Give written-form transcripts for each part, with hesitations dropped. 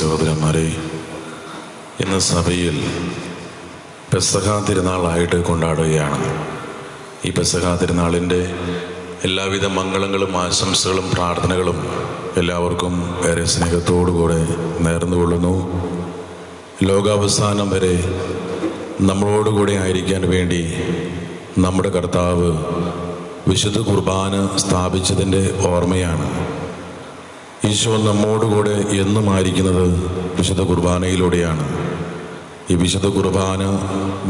സഹോദരന്മാരെ, ഇന്ന് സഭയിൽ പെസഹ തിരുനാളായിട്ട് കൊണ്ടാടുകയാണ്. ഈ പെസഹ തിരുനാളിൻ്റെ എല്ലാവിധ മംഗളങ്ങളും ആശംസകളും പ്രാർത്ഥനകളും എല്ലാവർക്കും ഏറെ സ്നേഹത്തോടുകൂടെ നേർന്നുകൊള്ളുന്നു. ലോകാവസാനം വരെ നമ്മളോടുകൂടെ ആയിരിക്കാൻ വേണ്ടി നമ്മുടെ കർത്താവ് വിശുദ്ധ കുർബാന സ്ഥാപിച്ചതിൻ്റെ ഓർമ്മയാണ്. ഈശോ നമ്മോടുകൂടെ എന്നും ആയിരിക്കുന്നത് വിശുദ്ധ കുർബാനയിലൂടെയാണ്. ഈ വിശുദ്ധ കുർബാന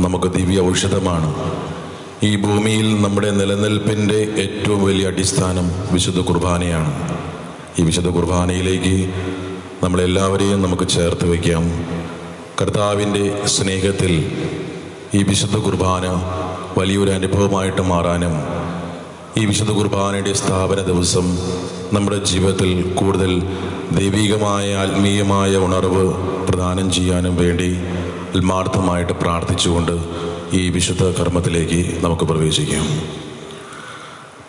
നമുക്ക് ദിവ്യ ഔഷധമാണ്. ഈ ഭൂമിയിൽ നമ്മുടെ നിലനിൽപ്പിൻ്റെ ഏറ്റവും വലിയ അടിസ്ഥാനം വിശുദ്ധ കുർബാനയാണ്. ഈ വിശുദ്ധ കുർബാനയിലേക്ക് നമ്മളെല്ലാവരെയും നമുക്ക് ചേർത്ത് വയ്ക്കാം. കർത്താവിൻ്റെ സ്നേഹത്തിൽ ഈ വിശുദ്ധ കുർബാന വലിയൊരു അനുഭവമായിട്ട് മാറാനും ഈ വിശുദ്ധ കുർബാനയുടെ സ്ഥാപന ദിവസം നമ്മുടെ ജീവിതത്തിൽ കൂടുതൽ ദൈവികമായ ആത്മീയമായ ഉണർവ് പ്രദാനം ചെയ്യാനും വേണ്ടി ആത്മാർത്ഥമായിട്ട് പ്രാർത്ഥിച്ചുകൊണ്ട് ഈ വിശുദ്ധ കർമ്മത്തിലേക്ക് നമുക്ക് പ്രവേശിക്കാം.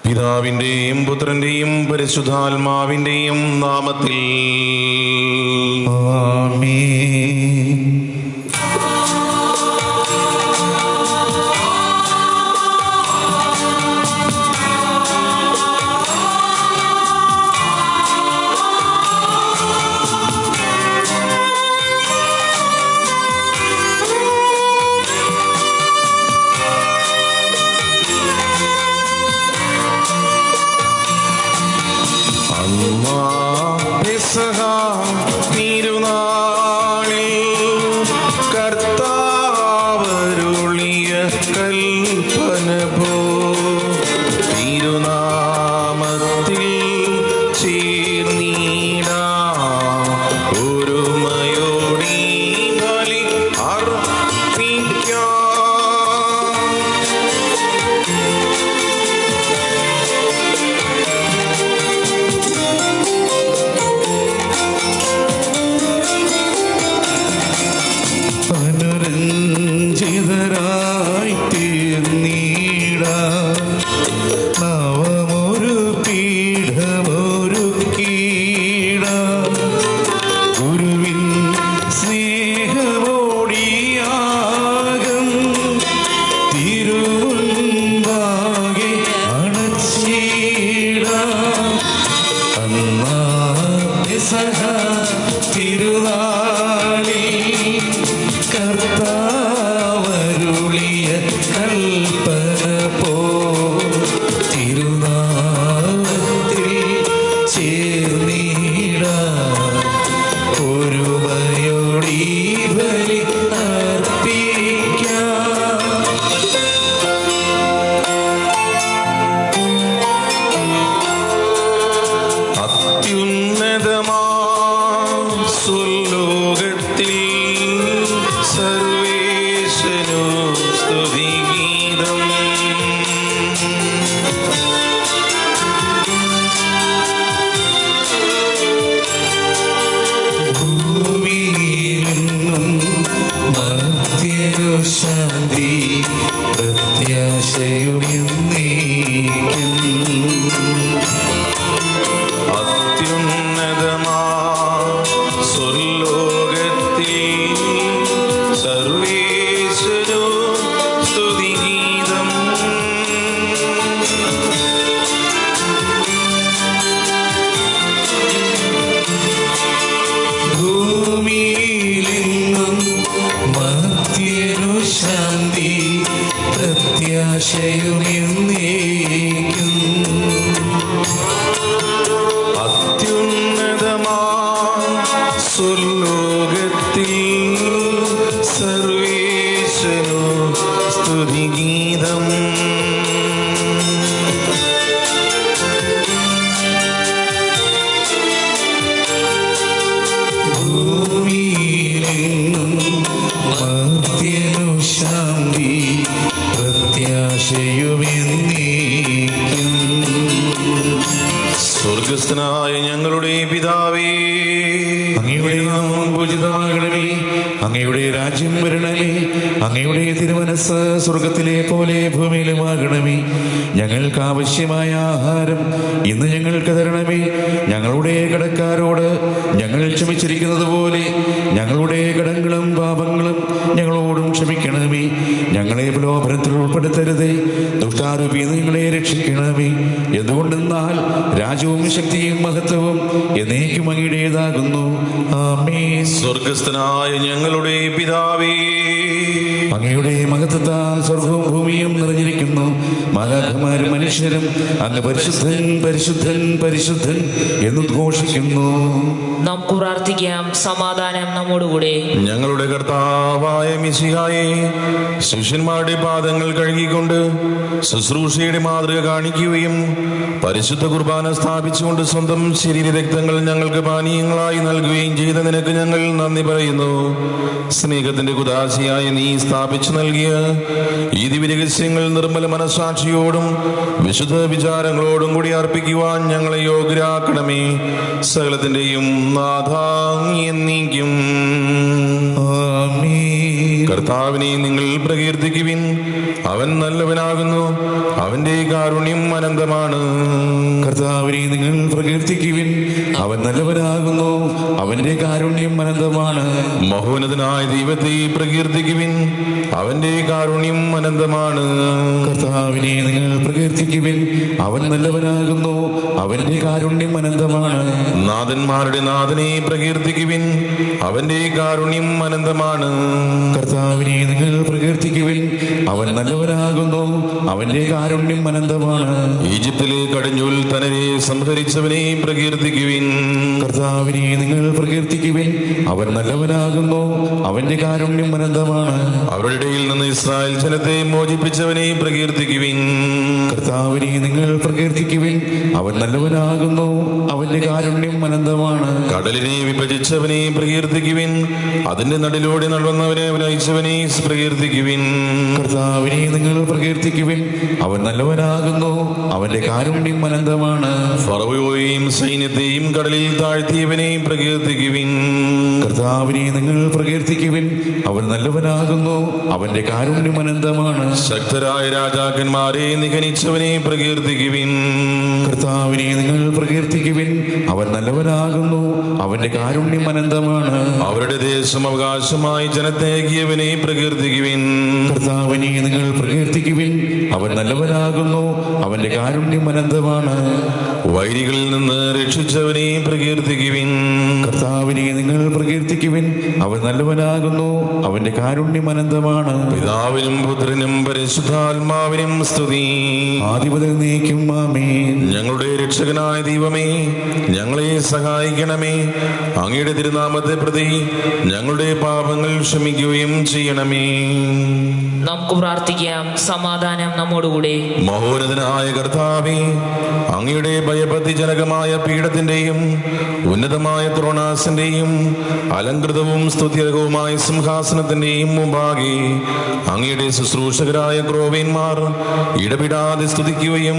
പിതാവിൻ്റെയും പുത്രൻ്റെയും പരിശുദ്ധാത്മാവിൻ്റെയും നാമത്തിൽ ആമേൻ. സ്വർഗസ്ഥനായ ഞങ്ങളുടെ പിതാവേ, അങ്ങയുടെ നാമം പൂജിതമാകണമേ. അങ്ങയുടെ രാജ്യം വരണമേ. അങ്ങയുടെ തിരുമനസ് സ്വർഗത്തിലെ പോലെ ഭൂമിയിലുമാകണമേ. ഞങ്ങൾക്ക് ആവശ്യമായ ആഹാരം ഇന്ന് ഞങ്ങൾക്ക് തരണമേ. ഞങ്ങളുടെ കടക്കാരോട് ഞങ്ങൾ ക്ഷമിച്ചിരിക്കുന്നത് പോലെ ഞങ്ങളുടെ കടങ്ങളും പാപങ്ങളും ഞങ്ങളോടും ക്ഷമിക്കണമേ. ഞങ്ങളെ പ്രലോഭനത്തിൽ ഉൾപ്പെടുത്തരുതേ, ദുഷ്ടാരൂപിയിൽ നിന്ന് ഞങ്ങളെ രക്ഷിക്കണമേ. എന്തുകൊണ്ടെന്നാൽ രാജ്യവും ശക്തിയും മഹത്വവും എന്നേക്കും അങ്ങയുടേതാകുന്നു. ആമേൻ. സ്വർഗസ്ഥനായ ഞങ്ങളുടെ പിതാവേ, അങ്ങയുടെ മഹത്വത്താൽ സ്വർഗവും ഭൂമിയും നിറഞ്ഞിരിക്കുന്നു. മാലാഖമാരും മനുഷ്യരും അങ്ങ് പരിശുദ്ധൻ പരിശുദ്ധൻ പരിശുദ്ധൻ എന്നുദ്ഘോഷിക്കുന്നു. നമുക്ക് പ്രാർത്ഥിക്കാം. സമാധാനം നമ്മോടുകൂടെ. ഞങ്ങളുടെ കർത്താവായ മിശിഹായെ, ശിഷ്യന്മാരുടെ പാദങ്ങൾ കഴുകിക്കൊണ്ട് ശുശ്രൂഷയുടെ മാതൃക കാണിക്കുകയും പരിശുദ്ധ കുർബാന സ്ഥാപിച്ചുകൊണ്ട് സ്വന്തം ശരീര രക്തങ്ങൾ ഞങ്ങൾക്ക് പാനീയങ്ങളായി നൽകുകയും ചെയ്ത നിനക്ക് ഞങ്ങൾ നന്ദി പറയുന്നു. സ്നേഹത്തിന്റെ കുദാശയായ നീ സ്ഥാപിച്ചു നൽകിയ ഈ ദിവ്യരഹസ്യങ്ങൾ നിർമ്മല മനസ്സാക്ഷിയോടും വിശുദ്ധ വിചാരങ്ങളോടും കൂടി അർപ്പിക്കുവാൻ ഞങ്ങളെ യോഗ്യരാക്കണമേ. സകലത്തിന്റെയും നാഥ എന്നേക്കും. കർത്താവിനെ നിങ്ങൾ പ്രകീർത്തിക്കുവിൻ, അവൻ നല്ലവനാകുന്നു, അവന്റെ കാരുണ്യം അനന്തമാണ്. കർത്താവിനെ നിങ്ങൾ പ്രകീർത്തിക്കുവിൻ, അവൻ നല്ലവനാകുന്നു, അവന്റെ കാരുണ്യം അനന്തമാണ്. മഹോന്നതനായ ദൈവത്തെ പ്രകീർത്തിക്കുവിൻ, അവന്റെ കാരുണ്യം അനന്തമാണ്. കർത്താവിനെ നിങ്ങൾ പ്രകീർത്തിക്കുവിൻ, അവൻ നല്ലവനാകുന്നു, അവന്റെ കാരുണ്യം അനന്തമാണ്. നാഥന്മാരുടെ നാഥനെ പ്രകീർത്തിക്കുവിൻ, അവന്റെ കാരുണ്യം അനന്തമാണ്. കർത്താവിനെ നിങ്ങൾ പ്രകീർത്തിക്കുവിൻ, അവൻ നല്ലവനാകുന്നു, അവന്റെ കാരുണ്യം അനന്തമാണ്. ഈജിപ്തിലെ കടിഞ്ഞൂൽ തനരെ സംഹരിച്ചവനെ പ്രകീർത്തിക്കുവിൻ. കർത്താവിനെ നിങ്ങൾ പ്രകീർത്തിക്കുവിൻ, അവൻ നല്ലവനാകുന്നു, അവന്റെ കാരുണ്യം അനന്തമാണ്. അവരുടെ ഇടയിൽ നിന്ന് ഇസ്രായേൽ ജനത്തെ മോചിപ്പിച്ചവനെ പ്രകീർത്തിക്കുവിൻ. കർത്താവിനെ നിങ്ങൾ പ്രകീർത്തിക്കുവിൻ, അവൻ നല്ലവനാകുന്നു, അവന്റെ കാരുണ്യം അനന്തമാണ്. കടലിനെ വിഭജിച്ചവനെ പ്രകീർത്തിക്കുവിൻ, അതിന്റെ നടുവിലൂടെ നടന്നവനെ നയിച്ചവനെ പ്രകീർത്തിക്കുവിൻ. കർത്താവിനെ നിങ്ങൾ പ്രകീർത്തിക്കുവിൻ, അവൻ നല്ലവനാകുന്നു, അവന്റെ കാരുണ്യം അനന്തമാണ്. ഫറവോയെയും സൈന്യത്തെയും കടലിൽ താഴ്ത്തിയവനെ പ്രകീർത്തിക്കുവിൻ. കർത്താവിനെ നിങ്ങൾ പ്രകീർത്തിക്കുവിൻ, അവൻ നല്ലവനാകുന്നു, അവന്റെ കാരുണ്യം അനന്തമാണ്. ശക്തരായ രാജാക്കന്മാരെ നിഗനിച്ചവനെ പ്രകീർത്തിക്കുവിൻ. കർത്താവിനെ നിങ്ങൾ പ്രകീർത്തിക്കുവിൻ, അവൻ നല്ലവനാകുന്നു, അവന്റെ കാരുണ്യം അനന്തമാണ്. അവരുടെ ദേശം അവകാശമായി ജനത്തേകിയവനെ പ്രകീർത്തിക്കുവിൻ. കർത്താവിനെ നിങ്ങൾ പ്രകീർത്തിക്കുവിൻ, അവൻ നല്ലവനാകുന്നു, അവന്റെ കാരുണ്യം അനന്തമാണ്. വൈരികളിൽ നിന്ന് രക്ഷിച്ചവനെ പ്രകീർത്തിക്കുവിൻ. കർത്താവിനെ നിങ്ങൾ പ്രകീർത്തിക്കുവിൻ, അവൻ നല്ലവനാകുന്നു, അവന്റെ കാരുണ്യം അനന്തമാണ്. പിതാവിനും പുത്രനും പരിശുദ്ധാത്മാവിനും സ്തുതി. ആദിമുതൽ എന്നേക്കും ആമേൻ. ഞങ്ങളുടെ രക്ഷകനായ ദൈവമേ, ഞങ്ങളെ സഹായിക്കണമേ. അങ്ങയുടെ തിരുനാമത്തെ പ്രതി ഞങ്ങളുടെ പാപങ്ങൾ ക്ഷമിക്കുകയും ചെയ്യണമേ. നമുക്ക് പ്രാർത്ഥിക്കാം. സമാധാനം നമ്മോടുകൂടെ. മഹോന്നതനായ കർത്താവേ, അങ്ങയുടെ ഭയഭക്തിജനകമായ പീഠത്തിന്റെയും ഉന്നതമായ ത്രോണാസിന്റെയും അലങ്കൃതവും സ്തുത്യർഹവുമായ സിംഹാസനത്തിന്റെയും മുമ്പാകെ അങ്ങയുടെ ശുശ്രൂഷകരായ ക്രോവേന്മാർ ഇടപെടാതെ സ്തുതിക്കുകയും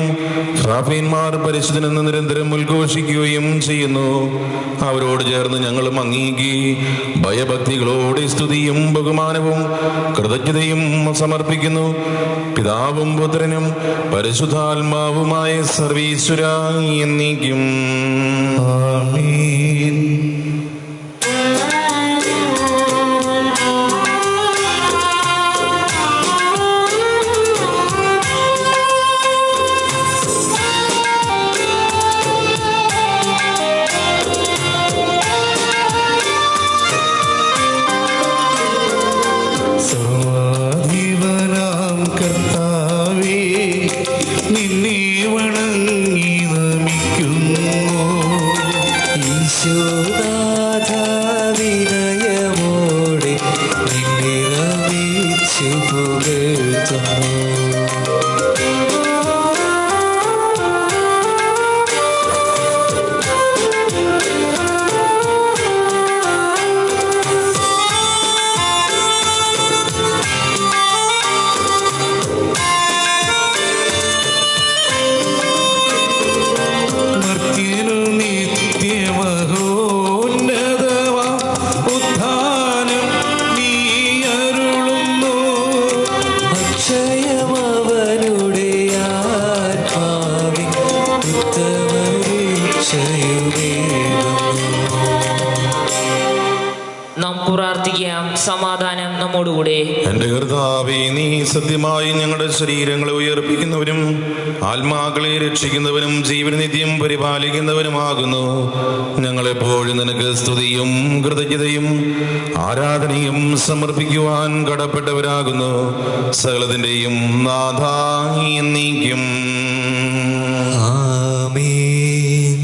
ഫ്രാഫേന്മാർ പരിശുദ്ധനെന്ന് നിരന്തരം ഉദ്ഘോഷിക്കുകയും ചെയ്യുന്നു. അവരോട് ചേർന്ന് ഞങ്ങളും അങ്ങേക്ക് ഭയഭക്തികളോടെ സ്തുതിയും ബഹുമാനവും കൃതജ്ഞതയും സമർപ്പിക്കുന്നു. പിതാവും പുത്രനും പരിശുദ്ധാത്മാവുമായ സർവീശ്വര എന്നേക്കും ആമേൻ. സർവാധിപനാം കർത്താവേ, നിന്നെ വണങ്ങി നമിക്കുന്നു. ഈശോനാഥവിനയമോടെ നിന്നെ നമിച്ചു പുകഴ്ത്തുന്നു. മർത്യനു നിത്യമഹോന്നതമാം ഉത്ഥാനം നീ എന്റെ കർത്താവേ, നീ സത്യമായി ഞങ്ങളുടെ ശരീരങ്ങളെ ഉയർപ്പിക്കുന്നവരും ആത്മാക്കളെ രക്ഷിക്കുന്നവനും ജീവൻ നിത്യം പരിപാലിക്കുന്നവനുമാകുന്നു. ഞങ്ങളെപ്പോഴും നിനക്ക് സ്തുതിയും കൃതജ്ഞതയും ആരാധനയും സമർപ്പിക്കുവാൻ കടപ്പെട്ടവരാകുന്നു. സകലത്തിന്റെയും നാഥ എന്നേക്കും. ആമേൻ.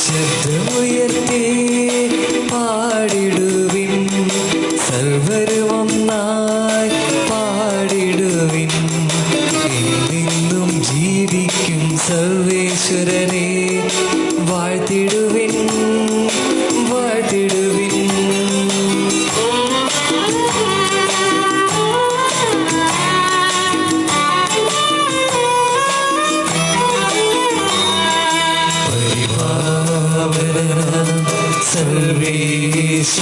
ശബ്ദമുയർത്തി പാടിടുവിൻ, സർവരും ഒന്നായി പാടിടുവിൻ. എന്നെന്നും ജീവിക്കും സർവേശ്വരനെ വാഴ്ത്തിടുവിൻ, വാഴ്ത്തിടുവിൻ. സർവേശ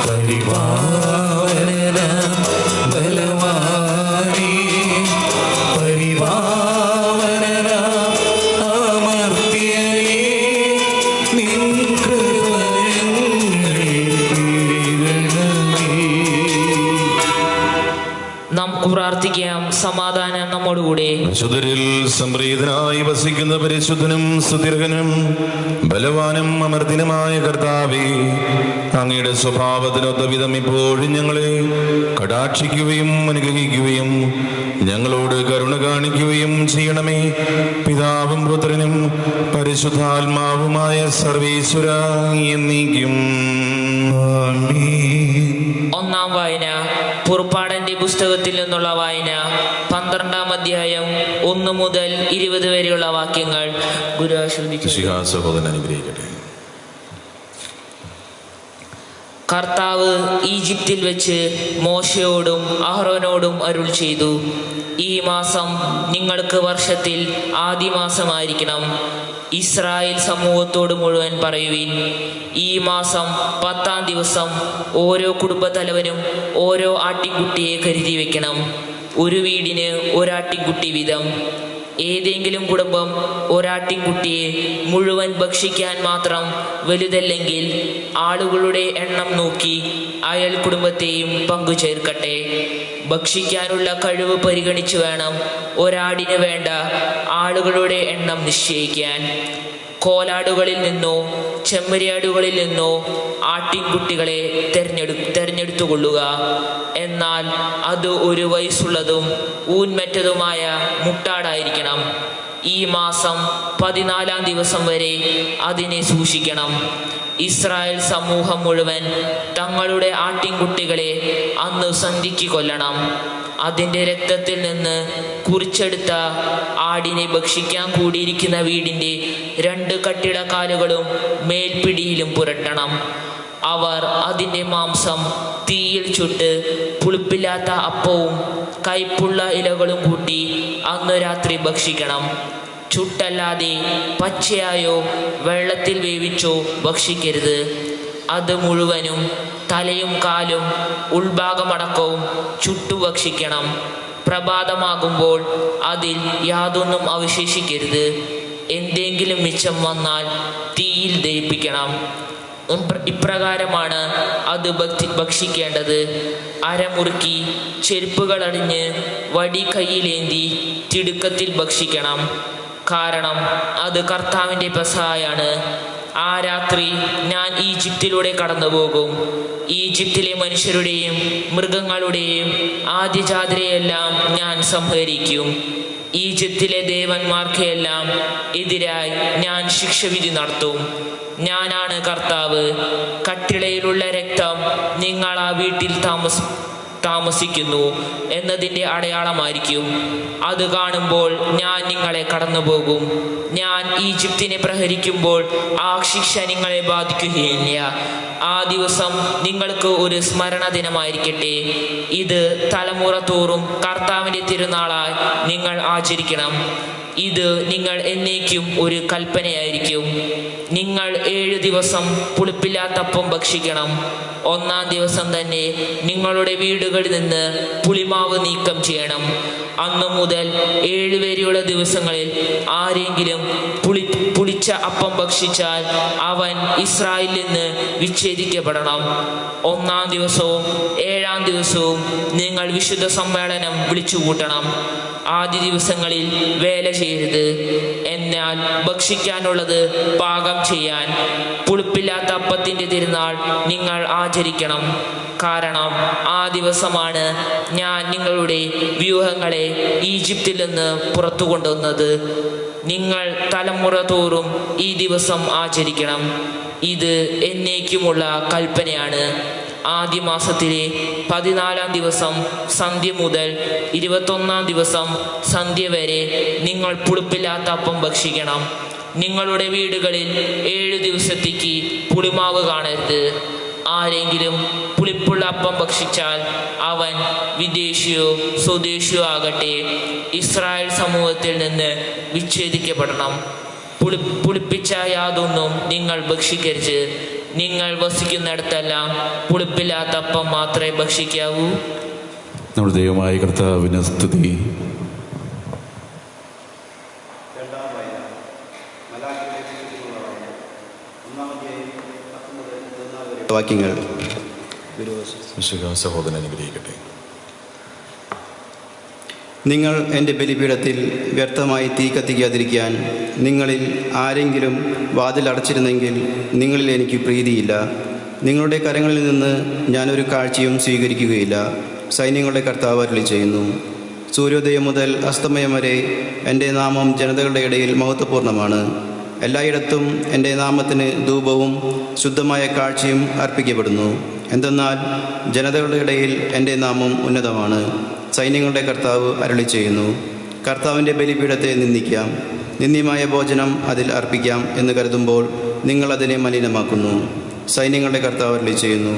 പരിപാലന ബലവാനേ, പരിപാലന അമർത്യനേ, നിൻ കൃപ നമുക്ക് പ്രാർത്ഥിക്കാം. സമാധാനം നമ്മോടുകൂടെ. പരിശുദ്ധരിൽ സംപ്രീതനായി വസിക്കുന്ന പരിശുദ്ധനും സുദീർഘനും ബലവാനും അമർത്തിനുമായ കർത്താവേ, അങ്ങയുടെ സ്വഭാവത്തിനൊത്ത വിധം ഇപ്പോഴും ഞങ്ങളെ കടാക്ഷിക്കുകയും അനുഗ്രഹിക്കുകയും ഞങ്ങളോട് കരുണ കാണിക്കുകയും ചെയ്യണമേ. പിതാവും പുത്രനും പരിശുദ്ധാത്മാവുമായ സർവേശ്വര എന്നേക്കും. ഒന്നാം വായന പുറപ്പാടന്റെ പുസ്തകത്തിൽ നിന്നുള്ള വായന 12-ാം അധ്യായം 1 മുതൽ 20 വരെയുള്ള വാക്യങ്ങൾ. ഗുരു ആശീർവദിക്കട്ടെ. സഹോദരൻ അനുഗ്രഹിക്കട്ടെ. കർത്താവ് ഈജിപ്തിൽ വെച്ച് മോശയോടും അഹ്റോനോടും അരുൾ ചെയ്തു, ഈ മാസം നിങ്ങൾക്ക് വർഷത്തിൽ ആദ്യ മാസമായിരിക്കണം. ഇസ്രായേൽ സമൂഹത്തോട് മുഴുവൻ പറയുവിൻ, ഈ മാസം 10-ാം ദിവസം ഓരോ കുടുംബത്തലവനും ഓരോ ആട്ടിൻകുട്ടിയെ കരുതി വെക്കണം. ഒരു വീടിന് ഒരാട്ടിൻകുട്ടി വീതം. ഏതെങ്കിലും കുടുംബം ഒരാട്ടിൻകുട്ടിയെ മുഴുവൻ ഭക്ഷിക്കാൻ മാത്രം വലുതല്ലെങ്കിൽ ആളുകളുടെ എണ്ണം നോക്കി അയൽ കുടുംബത്തെയും പങ്കുചേർക്കട്ടെ. ഭക്ഷിക്കാനുള്ള കഴിവ് പരിഗണിച്ചു വേണം ഒരാടിന് വേണ്ട ആളുകളുടെ എണ്ണം നിശ്ചയിക്കാൻ. കോലാടുകളിൽ നിന്നോ ചെമ്മരിയാടുകളിൽ നിന്നോ ആട്ടിൻകുട്ടികളെ തെരഞ്ഞെടുത്തുകൊള്ളുക. എന്നാൽ അത് ഒരു വയസ്സുള്ളതും ഊൻമറ്റതുമായ മുട്ടാടായിരിക്കണം. ഈ മാസം 14-ാം ദിവസം വരെ അതിനെ സൂക്ഷിക്കണം. ഇസ്രായേൽ സമൂഹം മുഴുവൻ തങ്ങളുടെ ആട്ടിൻകുട്ടികളെ അന്ന് സന്ധ്യയ്ക്ക് കൊല്ലണം. അതിൻ്റെ രക്തത്തിൽ നിന്ന് കുറിച്ചെടുത്ത ആടിനെ ഭക്ഷിക്കാൻ കൂടിയിരിക്കുന്ന വീടിൻ്റെ 2 കട്ടിളക്കാലുകളും മേൽപ്പിടിയിലും പുരട്ടണം. അവർ അതിൻ്റെ മാംസം തീയിൽ ചുട്ട് പുളിപ്പില്ലാത്ത അപ്പവും കയ്പുള്ള ഇലകളും കൂട്ടി അന്ന് രാത്രി ഭക്ഷിക്കണം. ചുട്ടല്ലാതെ പച്ചയായോ വെള്ളത്തിൽ വേവിച്ചോ ഭക്ഷിക്കരുത്. അത് മുഴുവനും തലയും കാലും ഉൾഭാഗമടക്കവും ചുട്ടുഭക്ഷിക്കണം. പ്രഭാതമാകുമ്പോൾ അതിൽ യാതൊന്നും അവശേഷിക്കരുത്. എന്തെങ്കിലും മിച്ചം വന്നാൽ തീയിൽ ദഹിപ്പിക്കണം. ഇപ്രകാരമാണ് അത് ഭക്ഷിക്കേണ്ടത്. അരമുറുക്കി ചെരുപ്പുകൾ അണിഞ്ഞ് വടി കയ്യിലേന്തി തിടുക്കത്തിൽ ഭക്ഷിക്കണം. കാരണം അത് കർത്താവിൻ്റെ പെസഹയാണ്. ആ രാത്രി ഞാൻ ഈജിപ്തിലൂടെ കടന്നുപോകും. ഈജിപ്തിലെ മനുഷ്യരുടെയും മൃഗങ്ങളുടെയും ആദ്യജാതരെയെല്ലാം ഞാൻ സംഹരിക്കും. ഈജിപ്തിലെ ദേവന്മാർക്കെല്ലാം എതിരായി ഞാൻ ശിക്ഷവിധി നടത്തും. ഞാനാണ് കർത്താവ്. കട്ടിളയിലുള്ള രക്തം നിങ്ങൾ ആ വീട്ടിൽ താമസിക്കുന്നു എന്നതിൻ്റെ അടയാളമായിരിക്കും. അത് കാണുമ്പോൾ ഞാൻ നിങ്ങളെ കടന്നുപോകും. ഞാൻ ഈജിപ്തിനെ പ്രഹരിക്കുമ്പോൾ ആ ശിക്ഷ നിങ്ങളെ ബാധിക്കുകയില്ല. ആ ദിവസം നിങ്ങൾക്ക് ഒരു സ്മരണ ദിനമായിരിക്കട്ടെ. ഇത് തലമുറ തോറും കർത്താവിൻ്റെ തിരുനാളായി നിങ്ങൾ ആചരിക്കണം. ഇത് നിങ്ങൾ എന്നേക്കും ഒരു കൽപ്പനയായിരിക്കും. നിങ്ങൾ 7 ദിവസം പുളിപ്പില്ലാത്തപ്പം ഭക്ഷിക്കണം. 1-ാം ദിവസം തന്നെ നിങ്ങളുടെ വീടുകളിൽ നിന്ന് പുളിമാവ് നീക്കം ചെയ്യണം. അന്നു മുതൽ 7 വരെയുള്ള ദിവസങ്ങളിൽ ആരെങ്കിലും പുളിച്ച അപ്പം ഭക്ഷിച്ചാൽ അവൻ ഇസ്രായേലിൽ നിന്ന് വിച്ഛേദിക്കപ്പെടണം. 1-ാം ദിവസവും 7-ാം ദിവസവും നിങ്ങൾ വിശുദ്ധ സമ്മേളനം വിളിച്ചുകൂട്ടണം. ആദ്യ ദിവസങ്ങളിൽ വേല ചെയ്യരുത്. എന്നാൽ ഭക്ഷിക്കാനുള്ളത് പാകം ചെയ്യാൻ പുളിപ്പില്ലാത്ത അപ്പത്തിന്റെ തിരുനാൾ നിങ്ങൾ ആചരിക്കണം. കാരണം ആ ദിവസമാണ് ഞാൻ നിങ്ങളുടെ വ്യൂഹങ്ങളെ ഈജിപ്തിൽ നിന്ന് പുറത്തു കൊണ്ടുവന്നത്. നിങ്ങൾ തലമുറ തോറും ഈ ദിവസം ആചരിക്കണം. ഇത് എന്നേക്കുമുള്ള കൽപ്പനയാണ്. ആദ്യ മാസത്തിലെ 14-ാം ദിവസം സന്ധ്യ മുതൽ 21-ാം ദിവസം സന്ധ്യ വരെ നിങ്ങൾ പുളിപ്പില്ലാത്ത അപ്പം ഭക്ഷിക്കണം. നിങ്ങളുടെ വീടുകളിൽ 7 ദിവസത്തേക്ക് പുളിമാവ് കാണരുത്. ആരെങ്കിലും പുളിപ്പുള്ള അപ്പം ഭക്ഷിച്ചാൽ അവൻ വിദേശിയോ സ്വദേശിയോ ആകട്ടെ ഇസ്രായേൽ സമൂഹത്തിൽ നിന്ന് വിച്ഛേദിക്കപ്പെടണം. പുളിപ്പിച്ച യാതൊന്നും നിങ്ങൾ ഭക്ഷിക്കരുത്. നിങ്ങൾ വസിക്കുന്നിടത്തെല്ലാം പുളിപ്പില്ലാത്ത അപ്പം മാത്രമേ ഭക്ഷിക്കാവൂ. നമ്മുടെ ദൈവമായ കർത്താവിന് സ്തുതി. വാക്യങ്ങൾ സഹോദരൻ അനുഗ്രഹിക്കട്ടെ. നിങ്ങൾ എൻ്റെ ബലിപീഠത്തിൽ വ്യർത്ഥമായി തീ കത്തിക്കാതിരിക്കാൻ നിങ്ങളിൽ ആരെങ്കിലും വാതിൽ അടച്ചിരുന്നെങ്കിൽ നിങ്ങളിൽ എനിക്ക് പ്രീതിയില്ല. നിങ്ങളുടെ കരങ്ങളിൽ നിന്ന് ഞാനൊരു കാഴ്ചയും സ്വീകരിക്കുകയില്ല. സൈന്യങ്ങളുടെ കർത്താവ് അരുളി ചെയ്യുന്നു. സൂര്യോദയം മുതൽ അസ്തമയം വരെ എൻ്റെ നാമം ജനതകളുടെ ഇടയിൽ മഹത്വപൂർണ്ണമാണ്. എല്ലായിടത്തും എൻ്റെ നാമത്തിന് ധൂപവും ശുദ്ധമായ കാഴ്ചയും അർപ്പിക്കപ്പെടുന്നു. എന്തെന്നാൽ ജനതകളുടെ ഇടയിൽ എൻ്റെ നാമം ഉന്നതമാണ്. സൈന്യങ്ങളുടെ കർത്താവ് അരുളി ചെയ്യുന്നു. കർത്താവിൻ്റെ ബലിപീഠത്തെ നിന്ദിക്കാം, നിന്ദ്യമായ ഭോജനം അതിൽ അർപ്പിക്കാം എന്ന് കരുതുമ്പോൾ നിങ്ങൾ അതിനെ മലിനമാക്കുന്നു. സൈന്യങ്ങളുടെ കർത്താവ് അരുളി ചെയ്യുന്നു.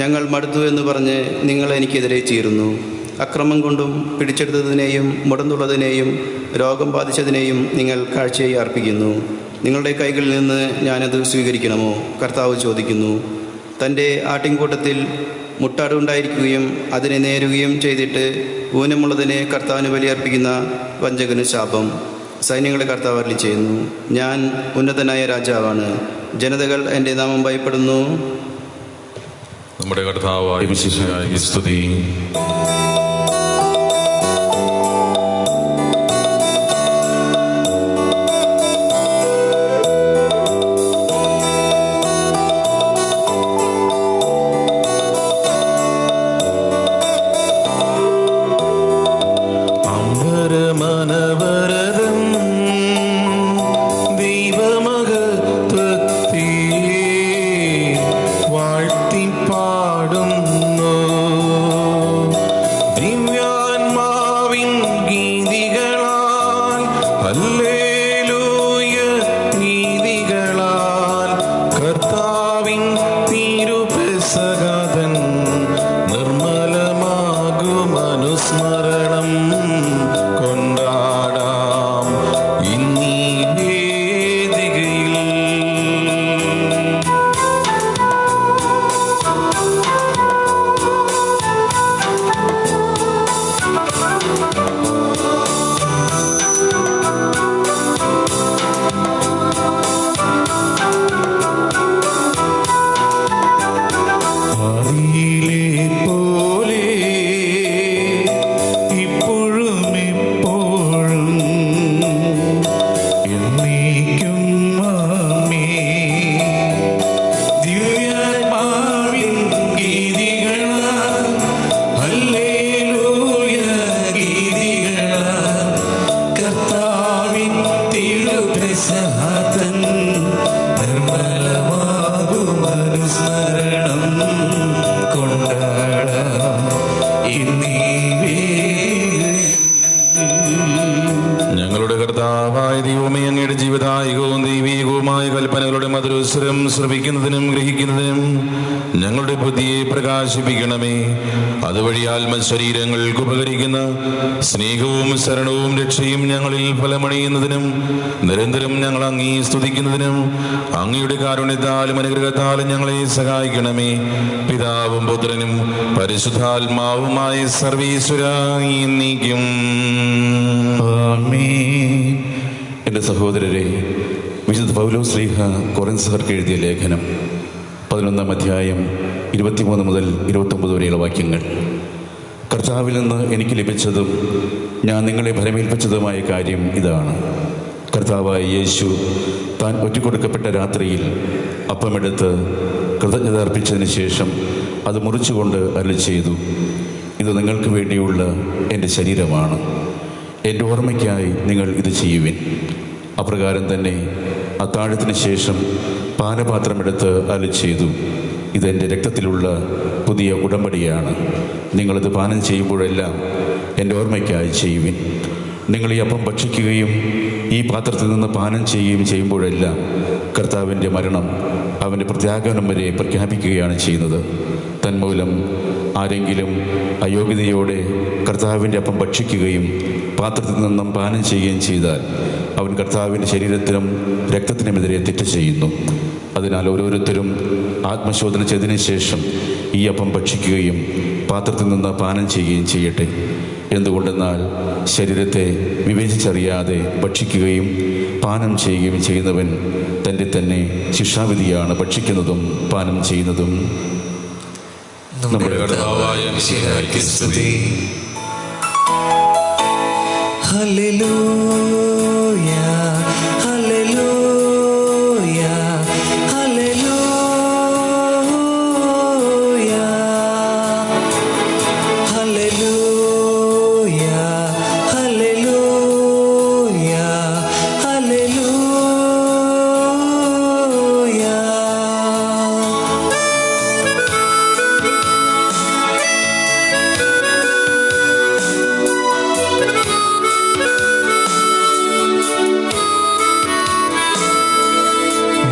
ഞങ്ങൾ മടുത്തു എന്ന് പറഞ്ഞ് നിങ്ങൾ എനിക്കെതിരെ ചീറുന്നു. അക്രമം കൊണ്ടും പിടിച്ചെടുത്തതിനെയും മുടന്തുള്ളതിനെയും രോഗം ബാധിച്ചതിനെയും നിങ്ങൾ കാഴ്ചയായി അർപ്പിക്കുന്നു. നിങ്ങളുടെ കൈകളിൽ നിന്ന് ഞാനത് സ്വീകരിക്കണമോ? കർത്താവ് ചോദിക്കുന്നു. തൻ്റെ ആട്ടിൻകൂട്ടത്തിൽ മുട്ടാടുണ്ടായിരിക്കുകയും അതിനെ നേരുകയും ചെയ്തിട്ട് ഊനമുള്ളതിനെ കർത്താവിന് ബലിയർപ്പിക്കുന്ന വഞ്ചകന് ശാപം. സൈന്യങ്ങളെ കർത്താവ് അരുളി ചെയ്യുന്നു. ഞാൻ ഉന്നതനായ രാജാവാണ്. ജനതകൾ എൻ്റെ നാമം ഭയപ്പെടുന്നു. നമ്മുടെ കർത്താവായ മിശിഹായ്ക്ക് സ്തുതി. അങ്ങയുടെ ജീവദായകവും ദൈവീകവുമായ കൽപ്പനകളുടെ മധുരസ്വരം ശ്രവിക്കുന്നതിനും ഗ്രഹിക്കുന്നതിനും ഞങ്ങളുടെ ബുദ്ധിയെ പ്രകാശിപ്പിക്കണമേ. അതുവഴി ആത്മശരീരങ്ങൾക്ക് ഉപകരിക്കുന്ന സ്നേഹവും ശരണവും രക്ഷയും ഞങ്ങളിൽ ഫലമണിയുന്നതിനും നിരന്തരം ഞങ്ങൾ അങ്ങേ സ്തുതിക്കുന്നതിനും അങ്ങയുടെ കാരുണ്യത്താലും അനുഗ്രഹത്താലും ഞങ്ങളെ സഹായിക്കണമേ. പിതാവും പുത്രനും പരിശുദ്ധാത്മാവുമായ സർവീശ്വരാ എന്നേക്കും. ആമേൻ. എൻ്റെ സഹോദരരെ, വിശുദ്ധ പൗലോസ് ശ്ലീഹ കൊറിന്ത്യർക്ക് എഴുതിയ ലേഖനം 11-ാം അധ്യായം 23 മുതൽ 29 വരെയുള്ള വാക്യങ്ങൾ. കർത്താവിൽ നിന്ന് എനിക്ക് ലഭിച്ചതും ഞാൻ നിങ്ങളെ ഭരമേൽപ്പിച്ചതുമായ കാര്യം ഇതാണ്. കർത്താവായ യേശു താൻ ഒറ്റിക്കൊടുക്കപ്പെട്ട രാത്രിയിൽ അപ്പമെടുത്ത് കൃതജ്ഞത അർപ്പിച്ചതിന് ശേഷം അത് മുറിച്ചുകൊണ്ട് അരുളിച്ചെയ്തു, ഇത് നിങ്ങൾക്ക് വേണ്ടിയുള്ള എൻ്റെ ശരീരമാണ്. എൻ്റെ ഓർമ്മയ്ക്കായി നിങ്ങൾ ഇത് ചെയ്യുവിൻ. അപ്രകാരം തന്നെ അത്താഴത്തിന് ശേഷം പാനപാത്രമെടുത്ത് അരുളിച്ചെയ്തു, ഇതെൻ്റെ രക്തത്തിലുള്ള പുതിയ ഉടമ്പടിയാണ്. നിങ്ങളിത് പാനം ചെയ്യുമ്പോഴെല്ലാം എൻ്റെ ഓർമ്മയ്ക്കായി ചെയ്യുവിൻ. നിങ്ങൾ ഈ അപ്പം ഭക്ഷിക്കുകയും ഈ പാത്രത്തിൽ നിന്ന് പാനം ചെയ്യുകയും ചെയ്യുമ്പോഴെല്ലാം കർത്താവിൻ്റെ മരണം അവൻ്റെ പ്രത്യാഗമനം വരെ പ്രഖ്യാപിക്കുകയാണ് ചെയ്യുന്നത്. തന്മൂലം ആരെങ്കിലും അയോഗ്യതയോടെ കർത്താവിൻ്റെ അപ്പം ഭക്ഷിക്കുകയും പാത്രത്തിൽ നിന്നും പാനം ചെയ്യുകയും ചെയ്താൽ അവൻ കർത്താവിൻ്റെ ശരീരത്തിനും രക്തത്തിനുമെതിരെ തെറ്റ് ചെയ്യുന്നു. അതിനാൽ ഓരോരുത്തരും ആത്മശോധന ചെയ്തതിനു ശേഷം ഈ അപ്പം ഭക്ഷിക്കുകയും പാത്രത്തിൽ നിന്ന് പാനം ചെയ്യുകയും ചെയ്യട്ടെ. എന്തുകൊണ്ടെന്നാൽ ശരീരത്തെ വിവേചിച്ചറിയാതെ ഭക്ഷിക്കുകയും പാനം ചെയ്യുകയും ചെയ്യുന്നവൻ തൻ്റെ തന്നെ ശിക്ഷാവിധിയാണ് ഭക്ഷിക്കുന്നതും പാനം ചെയ്യുന്നതും. നമ്മുടെ കർത്താവായ മിശിഹായ്ക്ക് സ്തുതി. Hallelujah hallelujah hallelujah hallelujah hallelujah hallelujah.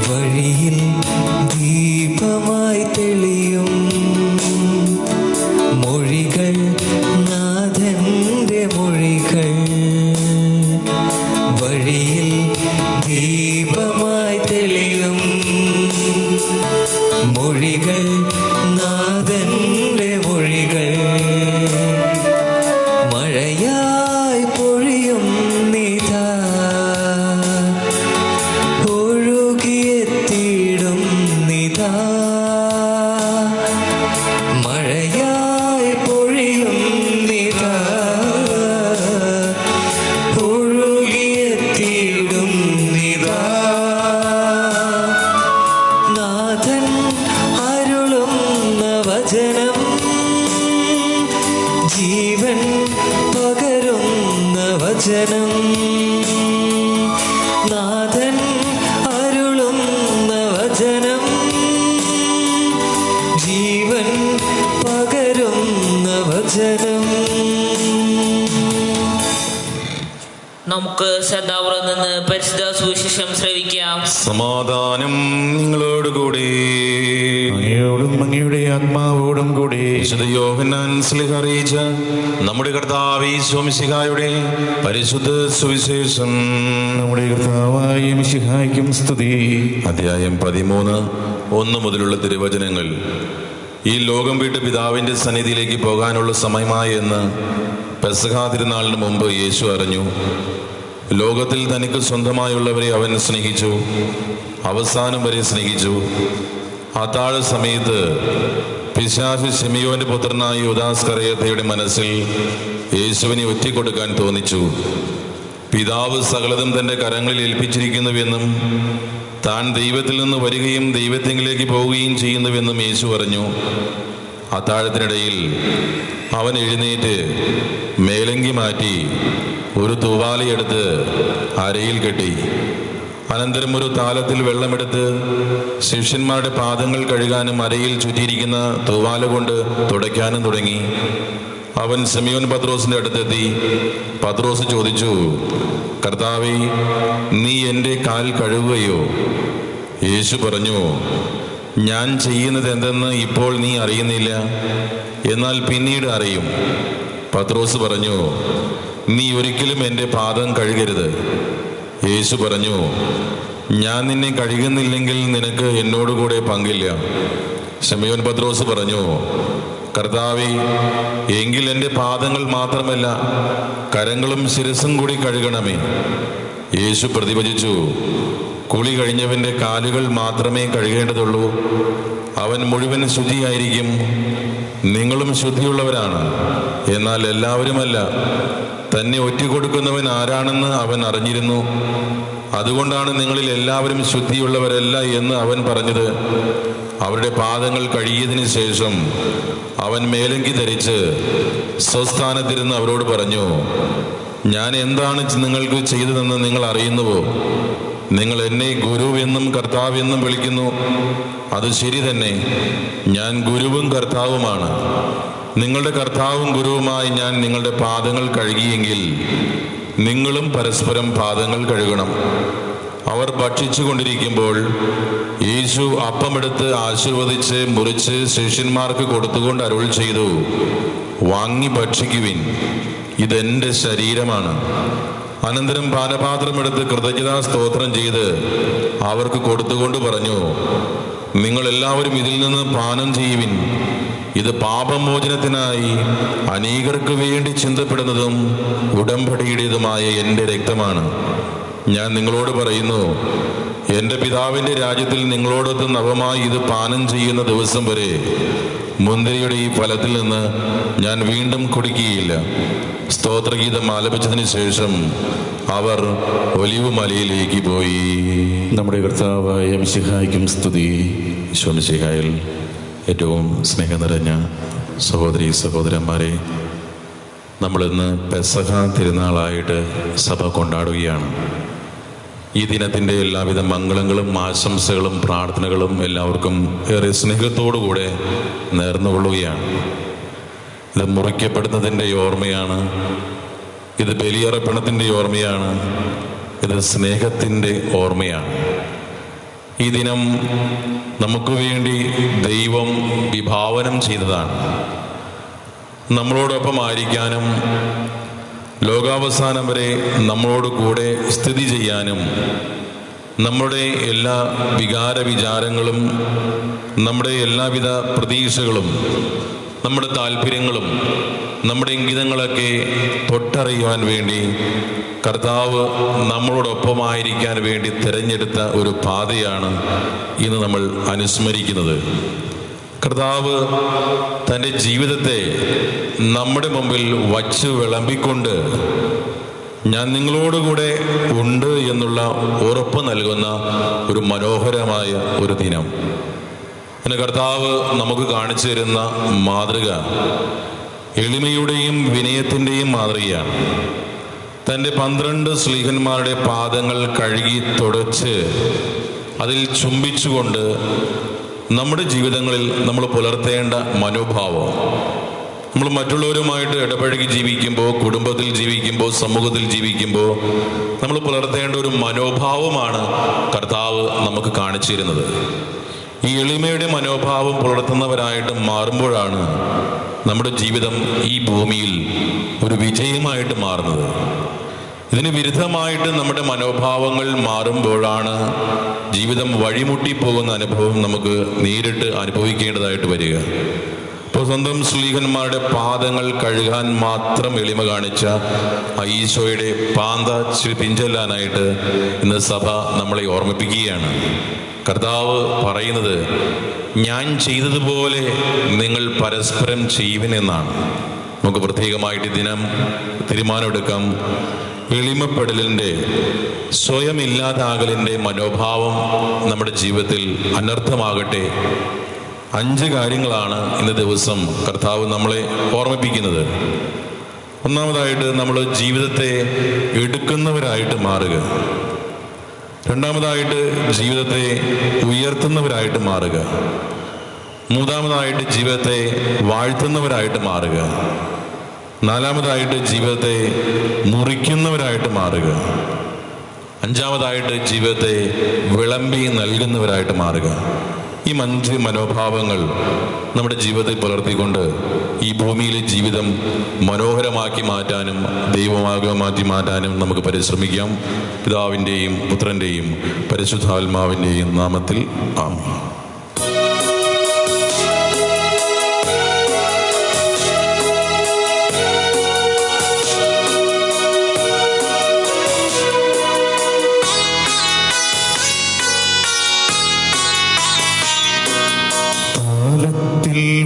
വഴിയിൽ ദീപമായി തെളിയും മൊഴികൾ, നാഥന്റെ മൊഴികൾ. വഴിയിൽ ദീപമായി തെളിയും മൊഴികൾ, നാഥന്റെ മൊഴികൾ. മഴയായി പൊഴിയും നിതാ, ഒഴുകിയെത്തിയിടും നിതാ. മഴയായി പൊഴിയും നിതാ, ഒഴുകിയെത്തിയിടും നിതാ. നാഥൻ അരുളുന്ന വചനം, ജീവൻ പകരുന്ന വചനം. നാഥൻ അരുളുന്ന വചനം, ജീവൻ പകരുന്ന വചനം. നമുക്ക് ശ്രദ്ധാപൂർവം നിന്ന് പരിശുദ്ധ സുവിശേഷം ശ്രവിക്കാം. സമാധാനം നിങ്ങളോടുകൂടി. അങ്ങയോടും അങ്ങയുടെ ആത്മാവോടും കൂടി. വിശുദ്ധ യോഹന്നാൻ ശ്ലീഹ അറിയിച്ച നമ്മുടെ കർത്താവ് ഈശോ മിശിഹായുടെ പരിശുദ്ധ സുവിശേഷം. നമ്മുടെ കർത്താവായ മിശിഹായ്ക്കും സ്തുതി. അധ്യായം 13 1 മുതലുള്ള തിരുവചനങ്ങൾ. ഈ ലോകം വിട്ട് പിതാവിൻ്റെ സന്നിധിയിലേക്ക് പോകാനുള്ള സമയമായി എന്ന് പെസഹാ തിരുനാളിന് മുമ്പ് യേശു അറിഞ്ഞു. ലോകത്തിൽ തനിക്ക് സ്വന്തമായുള്ളവരെ അവൻ സ്നേഹിച്ചു, അവസാനം വരെ സ്നേഹിച്ചു. അത്താഴ സമയത്ത് പിശാച് ശിമിയോന്റെ പുത്രനായ യൂദാസ്കറിയോത്തയുടെ മനസ്സിൽ യേശുവിനെ ഒറ്റിക്കൊടുക്കാൻ തോന്നിച്ചു. പിതാവ് സകലതും തൻ്റെ കരങ്ങളിൽ ഏൽപ്പിച്ചിരിക്കുന്നുവെന്നും താൻ ദൈവത്തിൽ നിന്ന് വരികയും ദൈവത്തിങ്കിലേക്ക് പോവുകയും ചെയ്യുന്നുവെന്നും യേശു പറഞ്ഞു. അത്താഴത്തിനിടയിൽ അവൻ എഴുന്നേറ്റ് മേലങ്കി മാറ്റി ഒരു തൂവാലയെടുത്ത് അരയിൽ കെട്ടി. അനന്തരം ഒരു താലത്തിൽ വെള്ളമെടുത്ത് ശിഷ്യന്മാരുടെ പാദങ്ങൾ കഴുകാനും അരയിൽ ചുറ്റിയിരിക്കുന്ന തൂവാല കൊണ്ട് തുടയ്ക്കാനും തുടങ്ങി. അവൻ ശിമയോൻ പത്രോസിന്റെ അടുത്തെത്തി. പത്രോസ് ചോദിച്ചു, കർത്താവേ, നീ എൻ്റെ കാൽ കഴുകുകയോ? യേശു പറഞ്ഞു, ഞാൻ ചെയ്യുന്നത് എന്തെന്ന് ഇപ്പോൾ നീ അറിയുന്നില്ല, എന്നാൽ പിന്നീട് അറിയും. പത്രോസ് പറഞ്ഞു, നീ ഒരിക്കലും എൻ്റെ പാദം കഴുകരുത്. യേശു പറഞ്ഞു, ഞാൻ നിന്നെ കഴുകുന്നില്ലെങ്കിൽ നിനക്ക് എന്നോടുകൂടെ പങ്കില്ല. ശിമയോൻ പത്രോസ് പറഞ്ഞു, കർത്താവേ, എങ്കിൽ എൻ്റെ പാദങ്ങൾ മാത്രമല്ല, കരങ്ങളും ശിരസും കൂടി കഴുകണമേ. യേശു പ്രതിവചിച്ചു, കുളി കഴിഞ്ഞവൻ്റെ കാലുകൾ മാത്രമേ കഴുകേണ്ടതുള്ളൂ, അവൻ മുഴുവൻ ശുദ്ധിയായിരിക്കും. നിങ്ങളും ശുദ്ധിയുള്ളവരാണ്, എന്നാൽ എല്ലാവരുമല്ല. തന്നെ ഒറ്റിക്കൊടുക്കുന്നവൻ ആരാണെന്ന് അവൻ അറിഞ്ഞിരുന്നു. അതുകൊണ്ടാണ് നിങ്ങളിൽ എല്ലാവരും ശുദ്ധിയുള്ളവരല്ല എന്ന് അവൻ പറഞ്ഞത്. അവരുടെ പാദങ്ങൾ കഴുകിയതിനു ശേഷം അവൻ മേലങ്കി ധരിച്ച് സ്വസ്ഥാനത്തിരുന്ന് അവരോട് പറഞ്ഞു, ഞാൻ എന്താണ് നിങ്ങൾക്ക് ചെയ്തതെന്ന് നിങ്ങൾ അറിയുന്നുവോ? നിങ്ങൾ എന്നെ ഗുരുവെന്നും കർത്താവെന്നും വിളിക്കുന്നു. അത് ശരി തന്നെ, ഞാൻ ഗുരുവും കർത്താവുമാണ്. നിങ്ങളുടെ കർത്താവും ഗുരുവുമായി ഞാൻ നിങ്ങളുടെ പാദങ്ങൾ കഴുകിയെങ്കിൽ നിങ്ങളും പരസ്പരം പാദങ്ങൾ കഴുകണം. അവർ ഭക്ഷിച്ചു കൊണ്ടിരിക്കുമ്പോൾ യേശു അപ്പമെടുത്ത് ആശീർവദിച്ച് മുറിച്ച് ശിഷ്യന്മാർക്ക് കൊടുത്തുകൊണ്ട് അരുൾ ചെയ്തു, വാങ്ങി ഭക്ഷിക്കുവിൻ, ഇതെൻ്റെ ശരീരമാണ്. അനന്തരം പാനപാത്രമെടുത്ത് കൃതജ്ഞതാ സ്തോത്രം ചെയ്ത് അവർക്ക് കൊടുത്തുകൊണ്ട് പറഞ്ഞു, നിങ്ങൾ എല്ലാവരും ഇതിൽ നിന്ന് പാനം ചെയ്യുവിൻ. ഇത് പാപമോചനത്തിനായി അനേകർക്ക് വേണ്ടി ചിന്തപ്പെടുന്നതും ഉടമ്പടിയുടേതുമായ എൻ്റെ രക്തമാണ്. ഞാൻ നിങ്ങളോട് പറയുന്നു, എൻ്റെ പിതാവിൻ്റെ രാജ്യത്തിൽ നിങ്ങളോടൊത്ത് നവമായി ഇത് പാനം ചെയ്യുന്ന ദിവസം വരെ മുന്തിരിയുടെ ഈ ഫലത്തിൽ നിന്ന് ഞാൻ വീണ്ടും കുടിക്കുകയില്ല. സ്തോത്രഗീതം ആലപിച്ചതിന് ശേഷം അവർ ഒലിവ് മലയിലേക്ക് പോയി. നമ്മുടെ കർത്താവായ മിശിഹായ്ക്കും സ്തുതി. ഈശോമിശിഹായിൽ ഏറ്റവും സ്നേഹം നിറഞ്ഞ സഹോദരി സഹോദരന്മാരെ, നമ്മളിന്ന് പെസഹ തിരുനാളായിട്ട് സഭ കൊണ്ടാടുകയാണ്. ഈ ദിനത്തിൻ്റെ എല്ലാവിധ മംഗളങ്ങളും ആശംസകളും പ്രാർത്ഥനകളും എല്ലാവർക്കും ഏറെ സ്നേഹത്തോടുകൂടെ നേർന്നുകൊള്ളുകയാണ്. ഇത് മുറിക്കപ്പെടുന്നതിൻ്റെ ഓർമ്മയാണ്, ഇത് ബലിയർപ്പണത്തിൻ്റെ ഓർമ്മയാണ്, ഇത് സ്നേഹത്തിൻ്റെ ഓർമ്മയാണ്. ഈ ദിനം നമുക്ക് വേണ്ടി ദൈവം വിഭാവനം ചെയ്തതാണ്. നമ്മളോടൊപ്പം ആയിരിക്കാനും ലോകാവസാനം വരെ നമ്മളോട് കൂടെ സ്ഥിതി ചെയ്യാനും നമ്മുടെ എല്ലാ വിചാരങ്ങളും നമ്മുടെ എല്ലാവിധ പ്രതീക്ഷകളും നമ്മുടെ താല്പര്യങ്ങളും നമ്മുടെ ഇംഗിതങ്ങളൊക്കെ തൊട്ടറിയുവാൻ വേണ്ടി കർത്താവ് നമ്മളോടൊപ്പമായിരിക്കാൻ വേണ്ടി തിരഞ്ഞെടുത്ത ഒരു പാതയാണ് ഇന്ന് നമ്മൾ അനുസ്മരിക്കുന്നത്. കർത്താവ് തൻ്റെ ജീവിതത്തെ നമ്മുടെ മുമ്പിൽ വച്ച് വിളമ്പിക്കൊണ്ട് ഞാൻ നിങ്ങളോടുകൂടെ ഉണ്ട് എന്നുള്ള ഉറപ്പ് നൽകുന്ന ഒരു മനോഹരമായ ഒരു ദിനം. പിന്നെ കർത്താവ് നമുക്ക് കാണിച്ചു തരുന്ന മാതൃക എളിമയുടെയും വിനയത്തിൻ്റെയും മാതൃകയാണ്. തൻ്റെ 12 ശ്ലീഹന്മാരുടെ പാദങ്ങൾ കഴുകി തുടച്ച് അതിൽ ചുംബിച്ചുകൊണ്ട് നമ്മുടെ ജീവിതങ്ങളിൽ നമ്മൾ പുലർത്തേണ്ട മനോഭാവം, നമ്മൾ മറ്റുള്ളവരുമായിട്ട് ഇടപഴകി ജീവിക്കുമ്പോൾ, കുടുംബത്തിൽ ജീവിക്കുമ്പോൾ, സമൂഹത്തിൽ ജീവിക്കുമ്പോൾ നമ്മൾ പുലർത്തേണ്ട ഒരു മനോഭാവമാണ് കർത്താവ് നമുക്ക് കാണിച്ചു തരുന്നത്. ഈ എളിമയുടെ മനോഭാവം പുലർത്തുന്നവരായിട്ട് മാറുമ്പോഴാണ് നമ്മുടെ ജീവിതം ഈ ഭൂമിയിൽ ഒരു വിജയമായിട്ട് മാറുന്നത്. ഇതിന് വിരുദ്ധമായിട്ട് നമ്മുടെ മനോഭാവങ്ങൾ മാറുമ്പോഴാണ് ജീവിതം വഴിമുട്ടിപ്പോകുന്ന അനുഭവം നമുക്ക് നേരിട്ട് അനുഭവിക്കേണ്ടതായിട്ട് വരിക. ഇപ്പോൾ സ്വന്തം ശ്ലീഹന്മാരുടെ പാദങ്ങൾ കഴുകാൻ മാത്രം എളിമ കാണിച്ച ഈശോയുടെ പാന്ത പിഞ്ചെല്ലാനായിട്ട് ഇന്ന് സഭ നമ്മളെ ഓർമ്മിപ്പിക്കുകയാണ്. കർത്താവ് പറയുന്നത്, ഞാൻ ചെയ്തതുപോലെ നിങ്ങൾ പരസ്പരം ചെയ്യുവിനെന്നാണ്. നമുക്ക് പ്രത്യേകമായിട്ട് ദിനം തീരുമാനമെടുക്കാം. എളിമപ്പെടലിൻ്റെ, സ്വയം ഇല്ലാതാകലിൻ്റെ മനോഭാവം നമ്മുടെ ജീവിതത്തിൽ അനർത്ഥമാകട്ടെ. 5 കാര്യങ്ങളാണ് ഇന്ന് ദിവസം കർത്താവ് നമ്മളെ ഓർമ്മിപ്പിക്കുന്നത്. ഒന്നാമതായിട്ട് നമ്മൾ ജീവിതത്തെ എടുക്കുന്നവരായിട്ട് മാറുക. രണ്ടാമതായിട്ട് ജീവിതത്തെ ഉയർത്തുന്നവരായിട്ട് മാറുക. മൂന്നാമതായിട്ട് ജീവിതത്തെ വാഴ്ത്തുന്നവരായിട്ട് മാറുക. നാലാമതായിട്ട് ജീവിതത്തെ മുറിക്കുന്നവരായിട്ട് മാറുക. അഞ്ചാമതായിട്ട് ജീവിതത്തെ വിളമ്പി നൽകുന്നവരായിട്ട് മാറുക. ഈ 5 മനോഭാവങ്ങൾ നമ്മുടെ ജീവിതത്തിൽ പുലർത്തിക്കൊണ്ട് ഈ ഭൂമിയിലെ ജീവിതം മനോഹരമാക്കി മാറ്റാനും ദൈവമാക്കി മാറ്റാനും നമുക്ക് പരിശ്രമിക്കാം. പിതാവിൻ്റെയും പുത്രൻ്റെയും പരിശുദ്ധാത്മാവിൻ്റെയും നാമത്തിൽ ആമേൻ.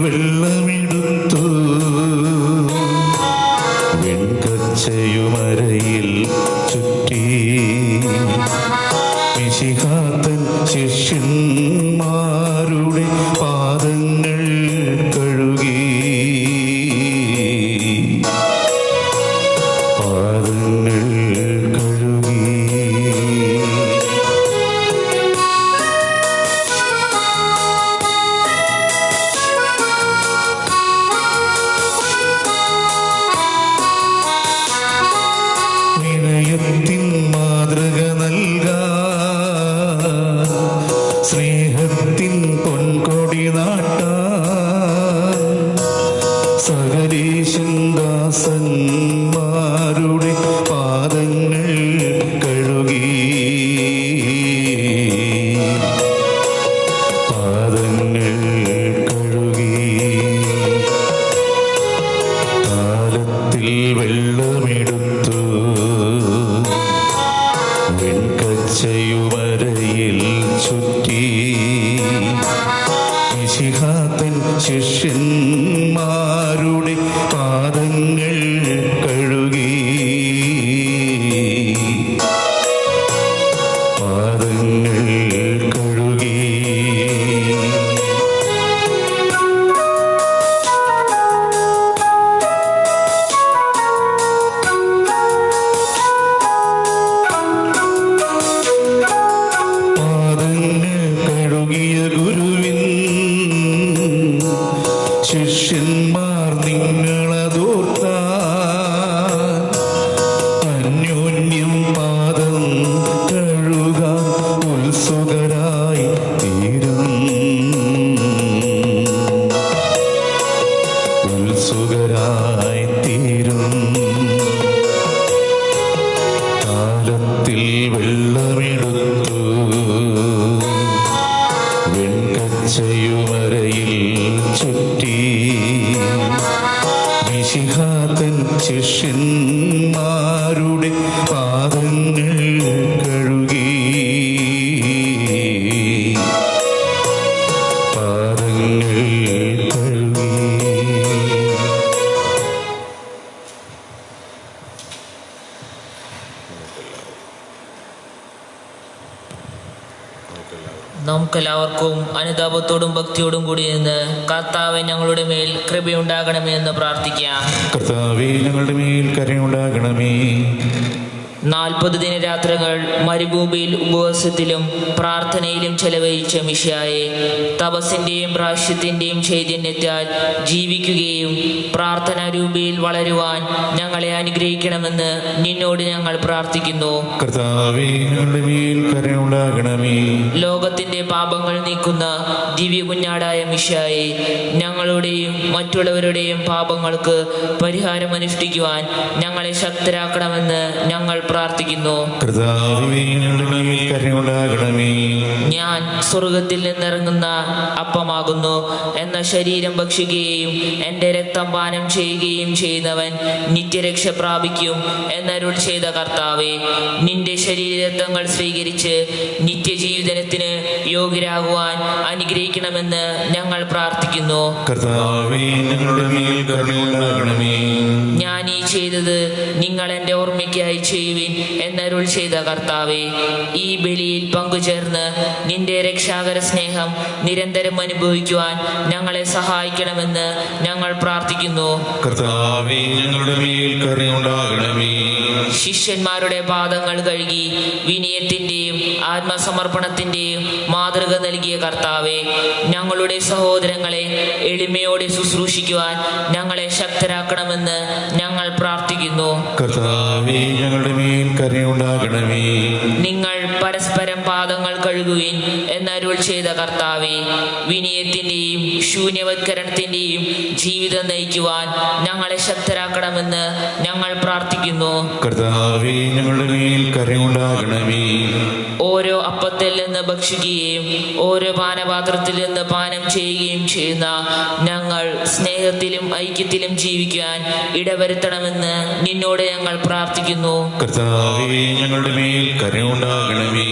വെള്ളമെടുത്തു വെൺകച്ചയുമരയിൽ ചുറ്റി മിശിഹാതൻ ശിഷ്യന്മാരുടെ പാദങ്ങൾ കഴുകി പാദങ്ങൾ കഴുകി. വിനയത്തിൻ മാതൃക നൽകാൻ സ്നേഹത്തിൻ പൊൻകൊടി നാട്ടാൻ സകലേശൻ ദാസന്മാരുടെ പാദങ്ങൾ കഴുകി പാദങ്ങൾ കഴുകി. കാലത്തിൽ വെള്ളമെടുത്തു വെൺകച്ചയുമരയിൽ ചുറ്റി മിശിഹാതൻ ശിഷ്യന്മാരുടെ പാദങ്ങൾ കഴുകി പാദങ്ങൾ കഴുകി. കഴുകിയ ഗുരുവിൻ ശിഷ്യന്മാർ നിങ്ങളതോർത്താൻ അന്യോന്യം പാദം കഴുകാൻ ഉത്സുകരായി തീരും ഉത്സുകരായി തീരും. കാലത്തിൽ വെള്ളമെടുത്തു വെൺകച്ചയുമരയിൽ ചുറ്റി മിശിഹാതൻ ശിഷ്യന്മാരുടെ പാദങ്ങൾ കഴുകി പാദങ്ങൾ കഴുകി. നമുക്കെല്ലാവർക്കും അനുതാപത്തോടും ഭക്തിയോടും കൂടി നിന്ന് കർത്താവെ ഞങ്ങളുടെ മേൽ കൃപയുണ്ടാകണമേ എന്ന് പ്രാർത്ഥിക്കാം. കർത്താവേ ഞങ്ങളുടെ മേൽ കരുണയുണ്ടാകണമേ. 40 ദിനരാത്രങ്ങൾ മരുഭൂമിയിൽ ഉപവാസത്തിലും പ്രാർത്ഥനയിലും ചെലവഴിച്ച മിശിഹായെ തപസ്സിന്റെയും പ്രാശ്യത്തിന്റെയും ചൈതന്യത്താൽ ജീവിക്കുകയും പ്രാർത്ഥനാരൂപയിൽ വളരുവാൻ ഞങ്ങളെ അനുഗ്രഹിക്കണമെന്ന് നിന്നോട് ഞങ്ങൾ പ്രാർത്ഥിക്കുന്നു. കർത്താവേ ഞങ്ങളുടെ മേൽ കരുണയുണ്ടാകണമേ. ലോകത്തിന്റെ പാപങ്ങൾ നീക്കുന്ന ദിവ്യ കുഞ്ഞാടായ മിശിഹായെ ഞങ്ങളുടെയും മറ്റുള്ളവരുടെയും പാപങ്ങൾക്ക് പരിഹാരം അനുഷ്ഠിക്കുവാൻ ഞങ്ങളെ ശക്തരാക്കണമെന്ന് ഞങ്ങൾ പ്രാർത്ഥിക്കുന്നു. കർത്താവേ ഞങ്ങളുടെ മേൽ കരുണയുണ്ടാകണമേ. ഞാൻ സ്വർഗത്തിൽ നിന്നിറങ്ങുന്ന അപ്പമാകുന്നു എന്ന ശരീരം ഭക്ഷിക്കുകയും എൻ്റെ രക്തം പാനം ചെയ്യുകയും ചെയ്യുന്നവൻ നിത്യരക്ഷ പ്രാപിക്കും എന്നരുൾ ചെയ്ത കർത്താവേ, നിന്റെ ശരീരരക്തങ്ങൾ സ്വീകരിച്ച് നിത്യജീവിതത്തിന് യോഗ്യരാകുവാൻ അനുഗ്രഹിക്കണമെന്ന് ഞങ്ങൾ പ്രാർത്ഥിക്കുന്നു. കർത്താവേ ഞങ്ങളുടെ മേൽ കരുണയുണ്ടാകണമേ. ഞാൻ ഈ ചെയ്തത് നിങ്ങൾ എൻ്റെ ഓർമ്മയ്ക്കായി ചെയ്യുവിൻ എന്നരുൾ ചെയ്ത കർത്താവേ, ഈ ബലിയിൽ പങ്കുചേർന്ന് നിന്റെ രക്ഷാകര സ്നേഹം നിരന്തരം അനുഭവിക്കുവാൻ ഞങ്ങളെ സഹായിക്കണമെന്ന് ഞങ്ങൾ പ്രാർത്ഥിക്കുന്നു. കർത്താവേ ഞങ്ങളുടെ മേൽ കരുണയുണ്ടാകണമേ. ശിഷ്യന്മാരുടെ പാദങ്ങൾ കഴുകി വിനയത്തിന്റെയും ആത്മസമർപ്പണത്തിന്റെയും മാതൃക നൽകിയ കർത്താവെ, ഞങ്ങളുടെ സഹോദരങ്ങളെ എളിമയോടെ ശുശ്രൂഷിക്കുവാൻ ഞങ്ങളെ ശക്തരാക്കണമെന്ന് ഞങ്ങൾ പ്രാർത്ഥിക്കുന്നു. കർത്താവേ, ഞങ്ങളുടെ മേൽ കരുണയുണ്ടാകണമേ. നിങ്ങൾ പരസ്പരം പാദങ്ങൾ കഴുകുവിൻ എന്നരുൾ ചെയ്ത കർത്താവെ, വിനയത്തിന്റെയും ശൂന്യവത്കരണത്തിന്റെയും ജീവിതം നയിക്കുവാൻ ഞങ്ങളെ ശക്തരാക്കണമെന്ന് ഞങ്ങൾ പ്രാർത്ഥിക്കുന്നു. കർത്താവേ, ഞങ്ങളുടെ മേൽ കരുണയുണ്ടാകണമേ. ഓരോ അപ്പത്തിൽ നിന്ന് ഭക്ഷിക്കുകയും ഓരോ പാനപാത്രത്തിൽ നിന്ന് പാനം ചെയ്യുകയും ചെയ്യുന്ന ഞങ്ങൾ സ്നേഹത്തിലും ഐക്യത്തിലും ജീവിക്കാൻ ഇടവരുത്തണമെന്ന് നിന്നോട് ഞങ്ങൾ പ്രാർത്ഥിക്കുന്നു. കർത്താവേ, ഞങ്ങളുടെ മേൽ കരുണയുണ്ടാകണമേ.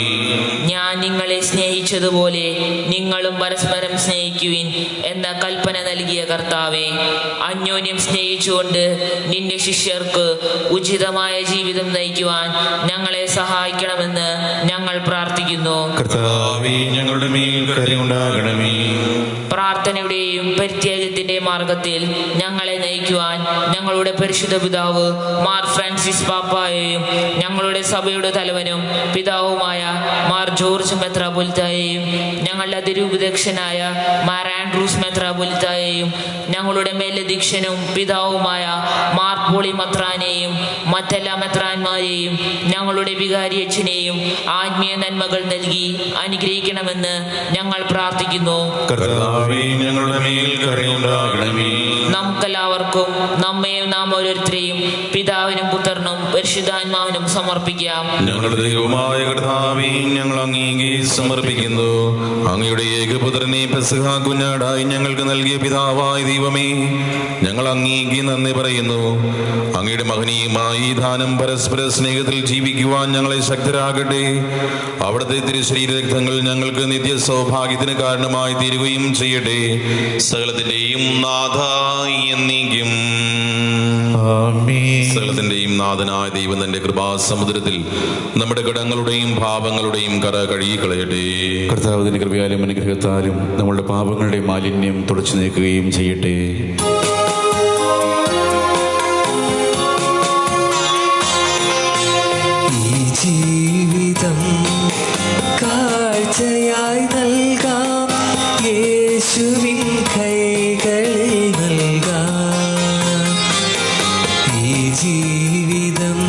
ഞാൻ നിങ്ങളെ സ്നേഹിച്ചതുപോലെ നിങ്ങളും പരസ്പരം സ്നേഹിക്കുവിൻ എന്ന കൽപ്പന നൽകിയ കർത്താവെ, അന്യോന്യം സ്നേഹിച്ചുകൊണ്ട് നിന്റെ ശിഷ്യർക്ക് ഉചിതമായ ജീവിതം നയിക്കുവാൻ ഞങ്ങളെ സഹായിക്കണമെന്ന് ഞങ്ങൾ പ്രാർത്ഥിക്കുന്നു. കർത്താവേ, ഞങ്ങളുടെ മേൽ കരുണയുണ്ടാകണമേ. പ്രാർത്ഥനയുടെയും പരിത്യാഗത്തിന്റെ മാർഗത്തിൽ ഞങ്ങളെ നയിക്കുവാൻ ഞങ്ങളുടെ പരിശുദ്ധ പിതാവ് മാർ ഫ്രാൻസിസ് പാപ്പായെയും ഞങ്ങളുടെ സഭയുടെ തലവനും പിതാവുമായ മാർ ജോർജ് മെത്രാപൊലിത്തായെയും ഞങ്ങളുടെ അതിരൂപദക്ഷനായ മാർ ആൻഡ്രൂസ് മെത്രാപൊലിത്തായെയും ഞങ്ങളുടെ മേലധ്യക്ഷനും പിതാവുമായ മാർ പോളി മെത്രാനെയും മറ്റെല്ലാ മെത്രാന്മാരെയും ഞങ്ങളുടെ വികാരിയച്ഛനെയും ആത്മീയ നന്മകൾ നൽകി അനുഗ്രഹിക്കണമെന്ന് ഞങ്ങൾ പ്രാർത്ഥിക്കുന്നു. കർത്താവേ, ഞങ്ങളുടെ മേൽ കരുണയുണ്ടാകണമേ. നമുക്കെല്ലാവർക്കും നമ്മയും നാം ഓരോരുത്തരെയും പിതാവിനും പുത്രനും പരിശുദ്ധാത്മാവിനും സമർപ്പിക്കാം. ഞങ്ങളുടെ ദൈവമായ കർത്താവേ, ഞങ്ങൾ അങ്ങേക്ക് സമർപ്പിക്കുന്നു. അങ്ങയുടെ ഏകപുത്രനെ പെസഹ കുഞ്ഞാടായി ഞങ്ങൾക്ക് നൽകിയ പിതാവായ ദൈവമേ, ഞങ്ങൾ അങ്ങേക്ക് നന്ദി പറയുന്നു. അങ്ങയുടെ മഹനീയമായ ഈ ദാനം പരസ്പര സ്നേഹത്തിൽ ജീവിക്കുവാൻ ഞങ്ങളെ ശക്തരാകട്ടെ. അവിടുത്തെ തിരുശരീര രക്തങ്ങൾ ഞങ്ങൾക്ക് നിത്യ സൗഭാഗ്യത്തിന് കാരണമായി തീരുകയും ചെയ്യട്ടെ. സകലത്തിന്റെയും നാഥ എന്നേക്കും. ആമേൻ. സകലത്തിന്റെയും നാഥനായ ദൈവം തന്റെ കൃപാസമുദ്രത്തിൽ നമ്മുടെ കടങ്ങളുടെയും പാപങ്ങളുടെയും കറ കഴുകിക്കളയട്ടെ. കർത്താവിന്റെ കൃപയാലും അനുഗ്രഹത്താലും നമ്മളുടെ പാപങ്ങളുടെ മാലിന്യം തുടച്ചു നീക്കുകയും ചെയ്യട്ടെ. ഈ ജീവിതം കാഴ്ചയായി നൽകാം, യേശുവിൻ കൈകളിൽ നൽകാം. ഈ ജീവിതം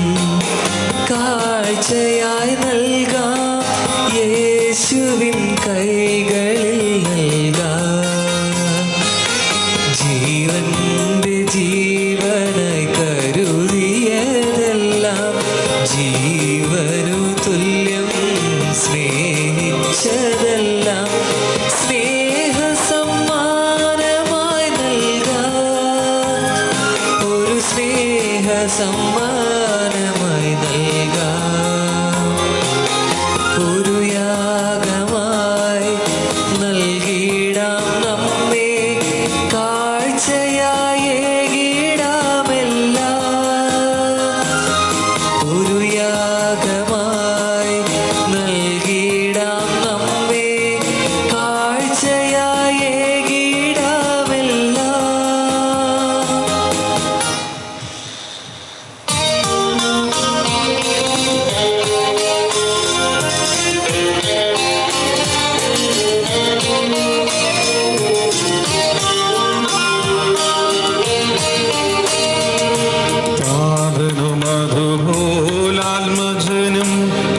കാഴ്ചയായി നൽകാം, യേശുവിൻ കൈകളിൽ നൽകാം. ജീവന്റെ ജീവനായി കരുതിയതെല്ലാം, ജീവനു തുല്യം സ്നേഹിച്ചതെല്ലാം സ്നേഹസമ്മാനമായി നൽകാം. ഒരു സ്നേഹസമ്മാനമായി നൽകാം. ഒരു യാഗമായി നൽകിടാം നമ്മെ, കാഴ്ചയായി ഏകിടാമെല്ലാം. ഒരു യാഗമായി നൽകിടാം നമ്മെ, കാഴ്ചയായി ഏകിടാമെല്ലാം. താതനും അതുപോലാത്മജനും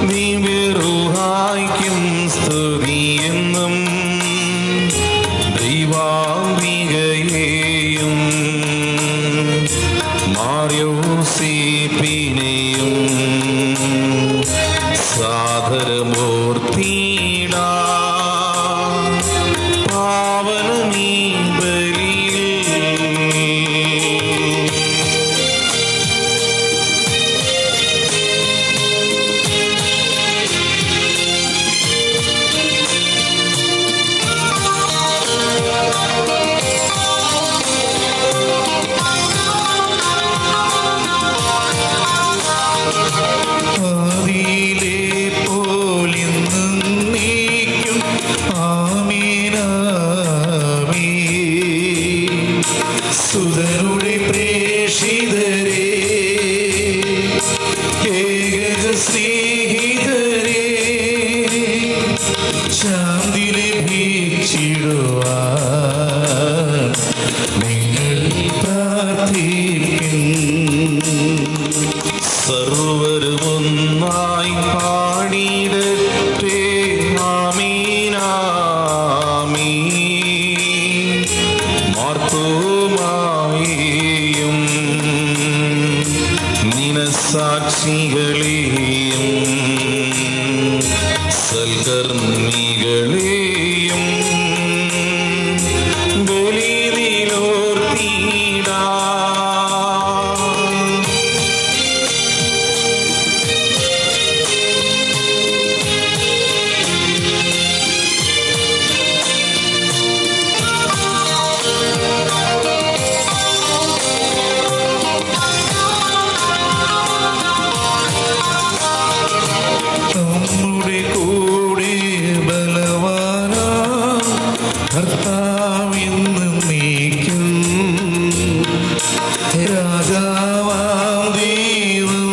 ദിവ്യരൂഹായ്ക്കും സ്തുതിയെന്നും ദൈവാംബികയെയും മാർയോസേപ്പിനെയും സാദരമൂർത്തിയിടാം. പാവനമീ ബലിയിൽ ആദിയിലെ പോലിന്നും ശാന്തി ലഭിച്ചിടുവാൻ നിങ്ങൾ പ്രാർത്ഥിക്കും. സർവരുമൊന്നായി പാടിയിടട്ടെ ആമീനാമീൻ. മാർത്തോമായെയും നിനസാക്ഷികളെയും സൽകർമ്മികളെയും ബലിയിലോർത്തിടാം. നമ്മുടെ കൂടെ ബലവാനാ കർത്താവെന്നും നീക്കും. രാജാവാം ദൈവം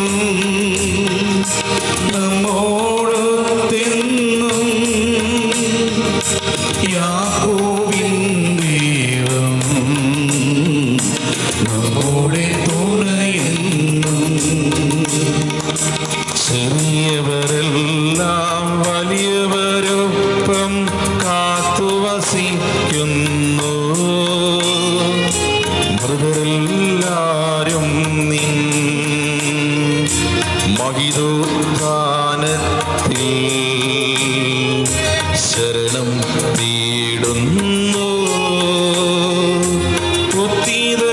നമ്മോടൊത്തെന്നും. യാക്കോബിൻ ദൈവം നമ്മുടെ തുണയെന്നും. ചെറിയവരെല്ലാം വലിയവരൊപ്പം കാത്തുവസിക്കുന്നു. മൃതരെല്ലാരും നിൻ മഹിതോത്ഥാനത്തിൽ ശരണം തേടുന്നു. ഉത്തിതരായിടുവാൻ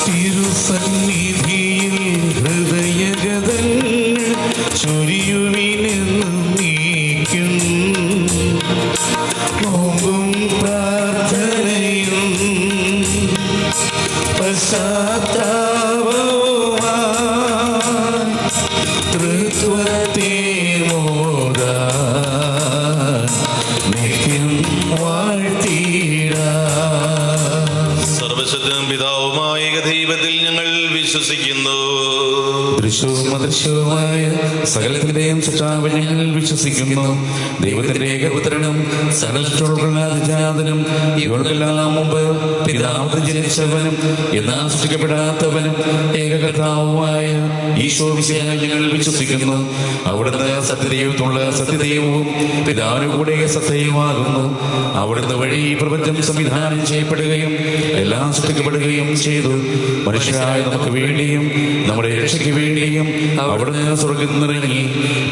തിരുസന്നിധിയിൽ ഹൃദയഗതങ്ങൾ ചൊരിയുവിനെന്നും നീക്കും. നോമ്പും പ്രാർത്ഥനയും പശ്ചാത്താപവുമായി തൃത്വത്തെ മോദാൻ നിത്യം വാഴ്ത്തിടാം. സർവശക്തനും പിതാവുമായ ദൈവത്തിൽ ഞങ്ങൾ വിശ്വസിക്കുന്നു. ദൃശ്യവും അദൃശ്യവുമായ സകലത്തിന്റെയും സൃഷ്ടാവിൽ ഞങ്ങൾ വിശ്വസിക്കുന്നു. ദൈവത്തിന്റെ ഏകപുത്രനും സകലജാതനും ഇവൾക്കെല്ലാം മുമ്പ് പിതാവ് ജനിച്ചവനും എന്നാൽ സൃഷ്ടിക്കപ്പെടാത്തവനും ഏകകർത്താവുമായ ഈശോ മിശിഹായിൽ ഞങ്ങൾ വിശ്വസിക്കുന്നു. അവിടുന്ന് സത്യദൈവത്തിനുള്ള സത്യദൈവവും പിതാവിന് കൂടെ സത്യവുമാകുന്നു. അവിടുന്ന് വഴി പ്രപഞ്ചം സംവിധാനം ചെയ്യപ്പെടുകയും എല്ലാം സൃഷ്ടിക്കപ്പെടുകയും ചെയ്തു. മനുഷ്യരായ നമുക്ക് വേണ്ടിയും നമ്മുടെ രക്ഷയ്ക്ക് വേണ്ടിയും അവിടുന്ന് സ്വർഗ്ഗത്തിൽ നിന്നിറങ്ങി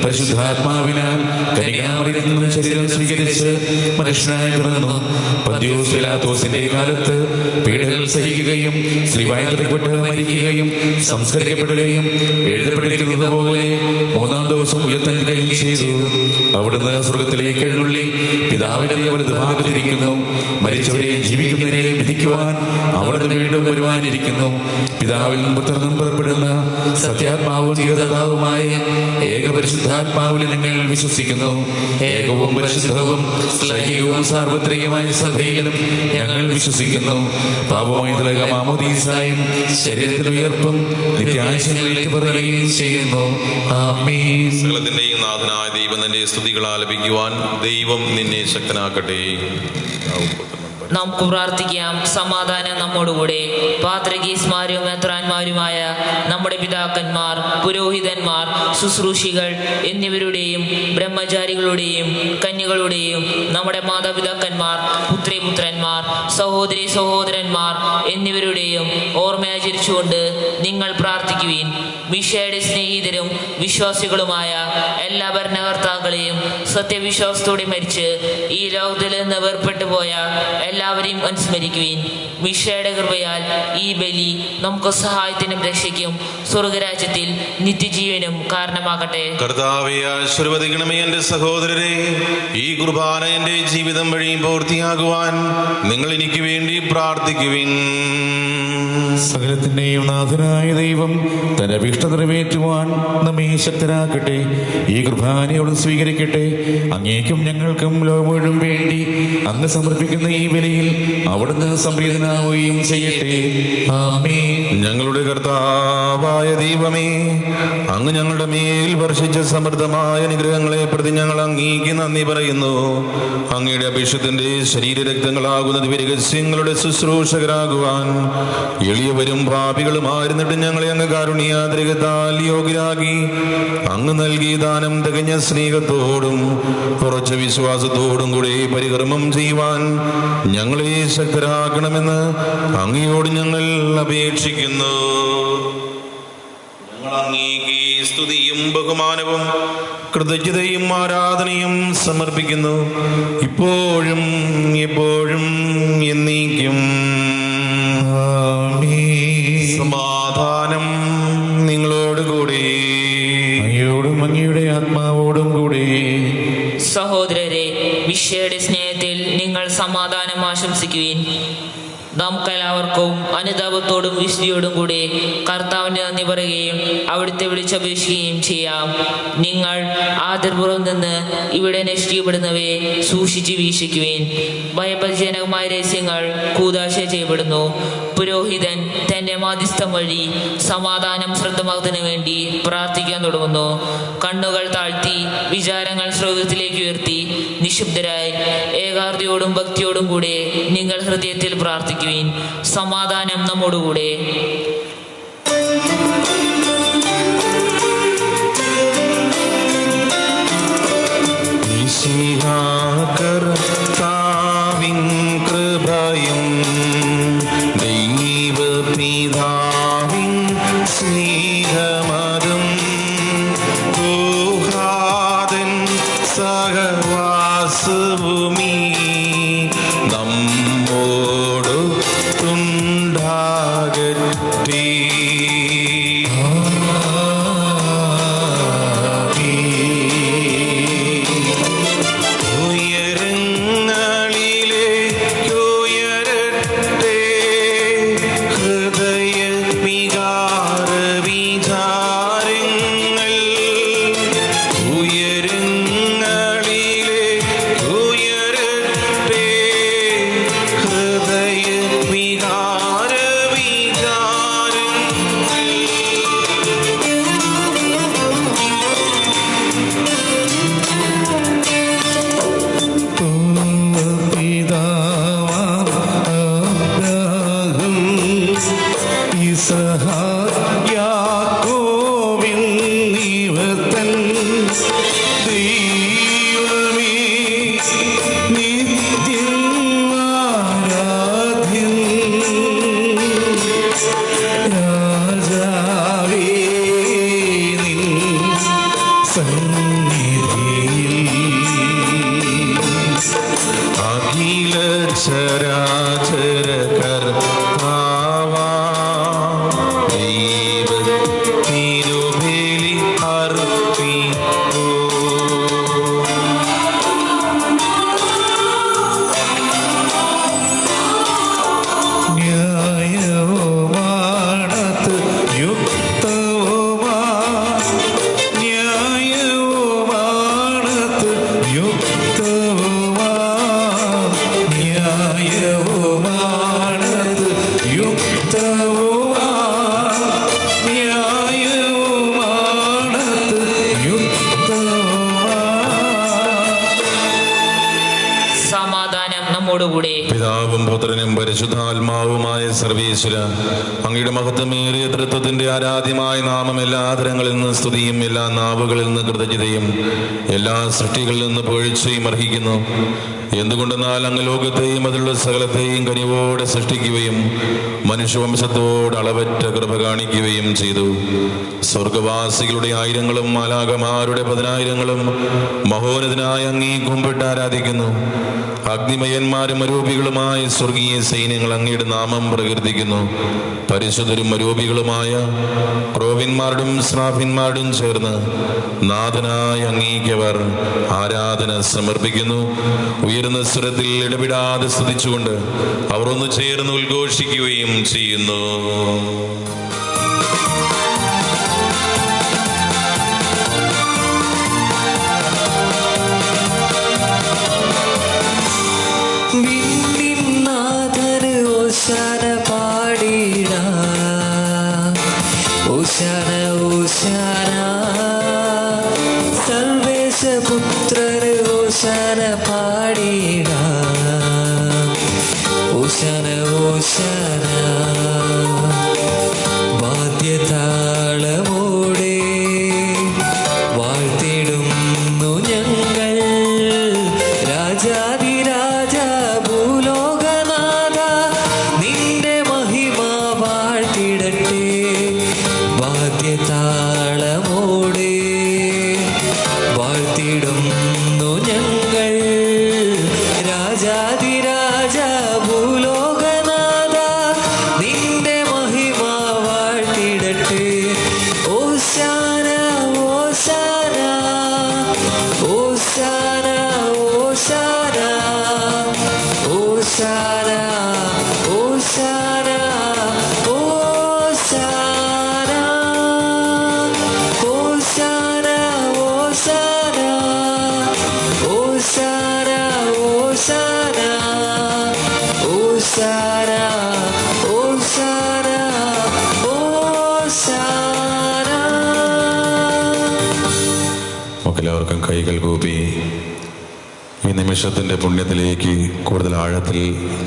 പരിശുദ്ധാത്മാവിനാൽ കന്യകാമറിയത്തിൽ നിന്ന് ശരീരം സ്വീകരിച്ച് മനുഷ്യനായി പിറന്നു. പന്തിയോസ് പിലാത്തോസിന്റെ കാലത്ത് പീഡകൾ സഹിക്കുകയും ശ്രീവായപ്പെട്ടു മരിക്കുകയും സംസ്കരിക്കപ്പെടുകയും എഴുതപ്പെട്ടിരിക്കുന്നത് പോലെ മൂന്നാം ദിവസം ഉയർത്തെഴുന്നേൽക്കുകയും ചെയ്തു. അവിടുന്ന് സ്വർഗത്തിലേക്ക് എഴുന്നള്ളി പിതാവിന്റെ വലതുഭാഗത്തിരിക്കുന്നു. മരിച്ചവരെയും ജീവിക്കുന്നവരെയും വിധിക്കുവാൻ അവിടുന്ന് വീണ്ടും വരുവാനിരിക്കുന്നു. പിതാവിൽ നിന്നും പുത്രനും പുറപ്പെടുന്ന സത്യാത്മാവും ജീവദാതാവുമായ ഏകപരിശുദ്ധാത്മാവിൽ ഞങ്ങൾ വിശ്വസിക്കുന്നു. ഏകവും പരിശുദ്ധവും ശ്ലൈഹികവും സാർവത്രികമായ സഭയിലും ഞങ്ങൾ വിശ്വസിക്കുന്നു. പാപമോചന മാമോദീസായും ശരീരത്തിന്റെ ഉയർപ്പും നിത്യാശയിലേക്ക് പറയുകയും ചെയ്യുന്നു. ആമീൻ. സകലത്തിന്റെയും നാഥനായ ദൈവം നിന്റെ സ്തുതികൾ ആലപിക്കുവാൻ ദൈവം നിന്നെ ശക്തനാക്കട്ടെ. നമുക്ക് പ്രാർത്ഥിക്കാം. സമാധാനം നമ്മോടുകൂടെ. പാത്രികീസ്മാരും മെത്രാന്മാരുമായ നമ്മുടെ പിതാക്കന്മാർ, പുരോഹിതന്മാർ, ശുശ്രൂഷികൾ എന്നിവരുടെയും ബ്രഹ്മചാരികളുടെയും കന്യകളുടെയും നമ്മുടെ മാതാപിതാക്കന്മാർ, പുത്രിപുത്രന്മാർ, സഹോദരി സഹോദരന്മാർ എന്നിവരുടെയും ഓർമ്മയാചരിച്ചുകൊണ്ട് നിങ്ങൾ പ്രാർത്ഥിക്കുവിൻ. മിശയുടെ സ്നേഹിതരും വിശ്വാസികളുമായ എല്ലാ ഭരണകർത്താക്കളെയും സത്യവിശ്വാസത്തോടെ മരിച്ച് ഈ ലോകത്തിൽ നിന്ന് വേർപെട്ടു പോയ എല്ലാവരെയും അനുസ്മരിക്കുവിൻ. മിശയുടെ കൃപയാൽ ഈ ബലി നമുക്ക് സഹായത്തിനും രക്ഷയ്ക്കും സ്വർഗരാജ്യത്തിൽ നിത്യജീവനും കാരണമാകട്ടെ. കർത്താവേ, ആശീർവദിക്കണമേ എന്റെ സഹോദരരെ. ഈ കുർബാന എന്റെ ജീവിതം വഴി പൂർത്തിയാകുവാൻ നിങ്ങൾ എനിക്ക് വേണ്ടി പ്രാർത്ഥിക്കുവിൻ. സകലത്തിന്റെയും നാഥനായ ദൈവം തന്റെ അഭീഷ്ട നിറവേറ്റുവാൻ നമ്മെ ശക്തരാക്കട്ടെ. ഈ കുർബാനയോട് സ്വീകരിക്കട്ടെ. അങ്ങേക്കും ഞങ്ങൾക്കും ലോകം മുഴുവൻ വേണ്ടി അങ്ങ് സമർപ്പിക്കുന്ന ഈ ബലിയിൽ അവിടുന്ന് സംപ്രീതനാവുകയും ചെയ്യട്ടെ. ആമേൻ. ഞങ്ങളുടെ കർത്താവായ ദൈവമേ, അങ്ങ് ഞങ്ങളുടെ മേൽ വർഷിച്ച സമൃദ്ധമായ അനുഗ്രഹങ്ങളെ പ്രതി ഞങ്ങൾ അങ്ങേക്ക് നന്ദി പറയുന്നു. അങ്ങയുടെ അഭിഷേകത്തിന്റെ ശരീരരക്തങ്ങളാകുന്ന ദിവ്യരഹസ്യങ്ങളുടെ ശുശ്രൂഷകരാകുവാൻ എളിയവരും പാപികളുമായിരുന്നിട്ട് ഞങ്ങളെ അങ്ങ് കാരുണ്യാതിരകത്താൽ യോഗ്യരാക്കി അങ്ങ് നൽകിയ ദാനം തികഞ്ഞ സ്നേഹത്തോടും ഉറച്ച വിശ്വാസത്തോടും കൂടെ പരികർമ്മം ചെയ്യുവാൻ ഞങ്ങളെ ശക്തരാക്കണമെന്ന് അങ്ങയോട് ഞങ്ങൾ അപേക്ഷിക്കുന്നു. ഞങ്ങൾ അങ്ങേക്ക് സ്തുതിയും ബഹുമാനവും കൃതജ്ഞതയും ആരാധനയും സമർപ്പിക്കുന്നു, ഇപ്പോഴും എപ്പോഴും എന്നേക്കും. സമാധാനം നിങ്ങളോടുകൂടി, അങ്ങയോടും അങ്ങയുടെ ആത്മാവോടും കൂടി. സഹോദരരെ, മിശയുടെ സ്നേഹത്തിൽ നിങ്ങൾ സമാധാനം ആശംസിക്കുവിൻ. നമുക്കെല്ലാവർക്കും അനുതാപത്തോടും വിശുദ്ധിയോടും കൂടി കർത്താവിന് നന്ദി പറയുകയും അവിടുത്തെ വിളിച്ചപേക്ഷിക്കുകയും ചെയ്യാം. നിങ്ങൾ ആദരപൂർവ്വം നിന്ന് ഇവിടെ നശിക്കപ്പെടുന്നവയെ സൂക്ഷിച്ച് വീക്ഷിക്കുവിൻ. ഭയപരിജനകമായ രഹസ്യങ്ങൾ കൂദാശ ചെയ്യപ്പെടുന്നു. പുരോഹിതൻ തന്റെ മാധ്യസ്ഥം വഴി സമാധാനം ശ്രദ്ധമാക്കുന്നതിന് വേണ്ടി പ്രാർത്ഥിക്കാൻ തുടങ്ങുന്നു. കണ്ണുകൾ താഴ്ത്തി വിചാരങ്ങൾ സ്രോതത്തിലേക്ക് ഉയർത്തി നിശബ്ദരായി ഏകാഗ്രതയോടും ഭക്തിയോടും കൂടെ നിങ്ങൾ ഹൃദയത്തിൽ പ്രാർത്ഥിക്കുവിൻ. സമാധാനം നമ്മോടുകൂടെ. കർത്താവിൻ കൃപയും ദൈവപിതാവിൻ സ്നേഹമതും ദുഹാദൻ സഹവാസഭൂമി നമ്മോടുണ്ടാകട്ടെ. പിതാവും പുത്രനും പരിശുദ്ധാത്മാവുമായ സർവേശ്വര, അങ്ങയുടെ മഹത്വമേറിയ തൃത്വത്തിന്റെ ആരാധ്യമായ നാമം എല്ലാ തരങ്ങളിൽ നിന്ന് സ്തുതിയും എല്ലാ നാവുകളിൽ നിന്ന് കൃതജ്ഞതയും എല്ലാ സൃഷ്ടികളിൽ നിന്ന് പുകഴ്ചയും അർഹിക്കുന്നു. എന്തുകൊണ്ടെന്നാൽ അങ്ങ് ലോകത്തെയും അതിലുള്ള സകലത്തെയും കനിവോടെ സൃഷ്ടിക്കുകയും മനുഷ്യവംശത്തോട് അളവറ്റ കൃപ കാണിക്കുകയും ചെയ്തു. സ്വർഗവാസികളുടെ ആയിരങ്ങളും മാലാഖമാരുടെ 10,000-ങ്ങളും മഹോന്നതനായ അങ്ങേ കുമ്പിട്ട് ആരാധിക്കുന്നു. അഗ്നിമയന്മാരും അരൂപികളുമായ സ്വർഗീയ സൈന്യങ്ങൾ അങ്ങയുടെ നാമം പ്രകീർത്തിക്കുന്നു. പരിശുദ്ധരും അരൂപികളുമായ ക്രോവിന്മാരുടെയും ശ്രാഫിന്മാരുടെയും ചേർന്ന് നാഥനായ അങ്ങേക്കവർ ആരാധന സമർപ്പിക്കുന്നു. ഉയർന്ന സ്വരത്തിൽ ഇടപെടാതെ സ്തുതിച്ചുകൊണ്ട് അവർ ഒന്ന് ചേർന്ന് ഉദ്ഘോഷിക്കുകയും ചെയ്യുന്നു. വിണ്ണിനാഥന് ഓശാന പാടിടാം, ഓശാന ഓശാന. സർവേശപുത്രന് ഓശാന പാടിടാം, ഓശാന ഓശാന. വാദ്യതാളമോടെ വാഴ്ത്തിടുന്നു ഞങ്ങൾ രാജാതിരാജ ഭൂലോകനാഥ, നിന്റെ മഹിമ വാഴ്ത്തിടട്ടെ. വാദ്യതാളമോടെ വാഴ്ത്തിടുന്നു ഞങ്ങൾ രാജാതിരാജ ഭൂലോകനാഥ, നിന്റെ മഹിമ വാഴ്ത്തിടട്ടെ. ഓശാന ഓശാന ഓശാന ഓശാന ഓശാന ഓശാന ഓശാന ഓശാന ഓശാന ഓശാന ഓശാന ഓശാന ഓശാന ഓശാന. എല്ലാവർക്കും കൈകൾ കൂപ്പി ഈ നിമിഷത്തിൻ്റെ പുണ്യത്തിലേക്ക് കൂടുതൽ ആഴത്തിൽ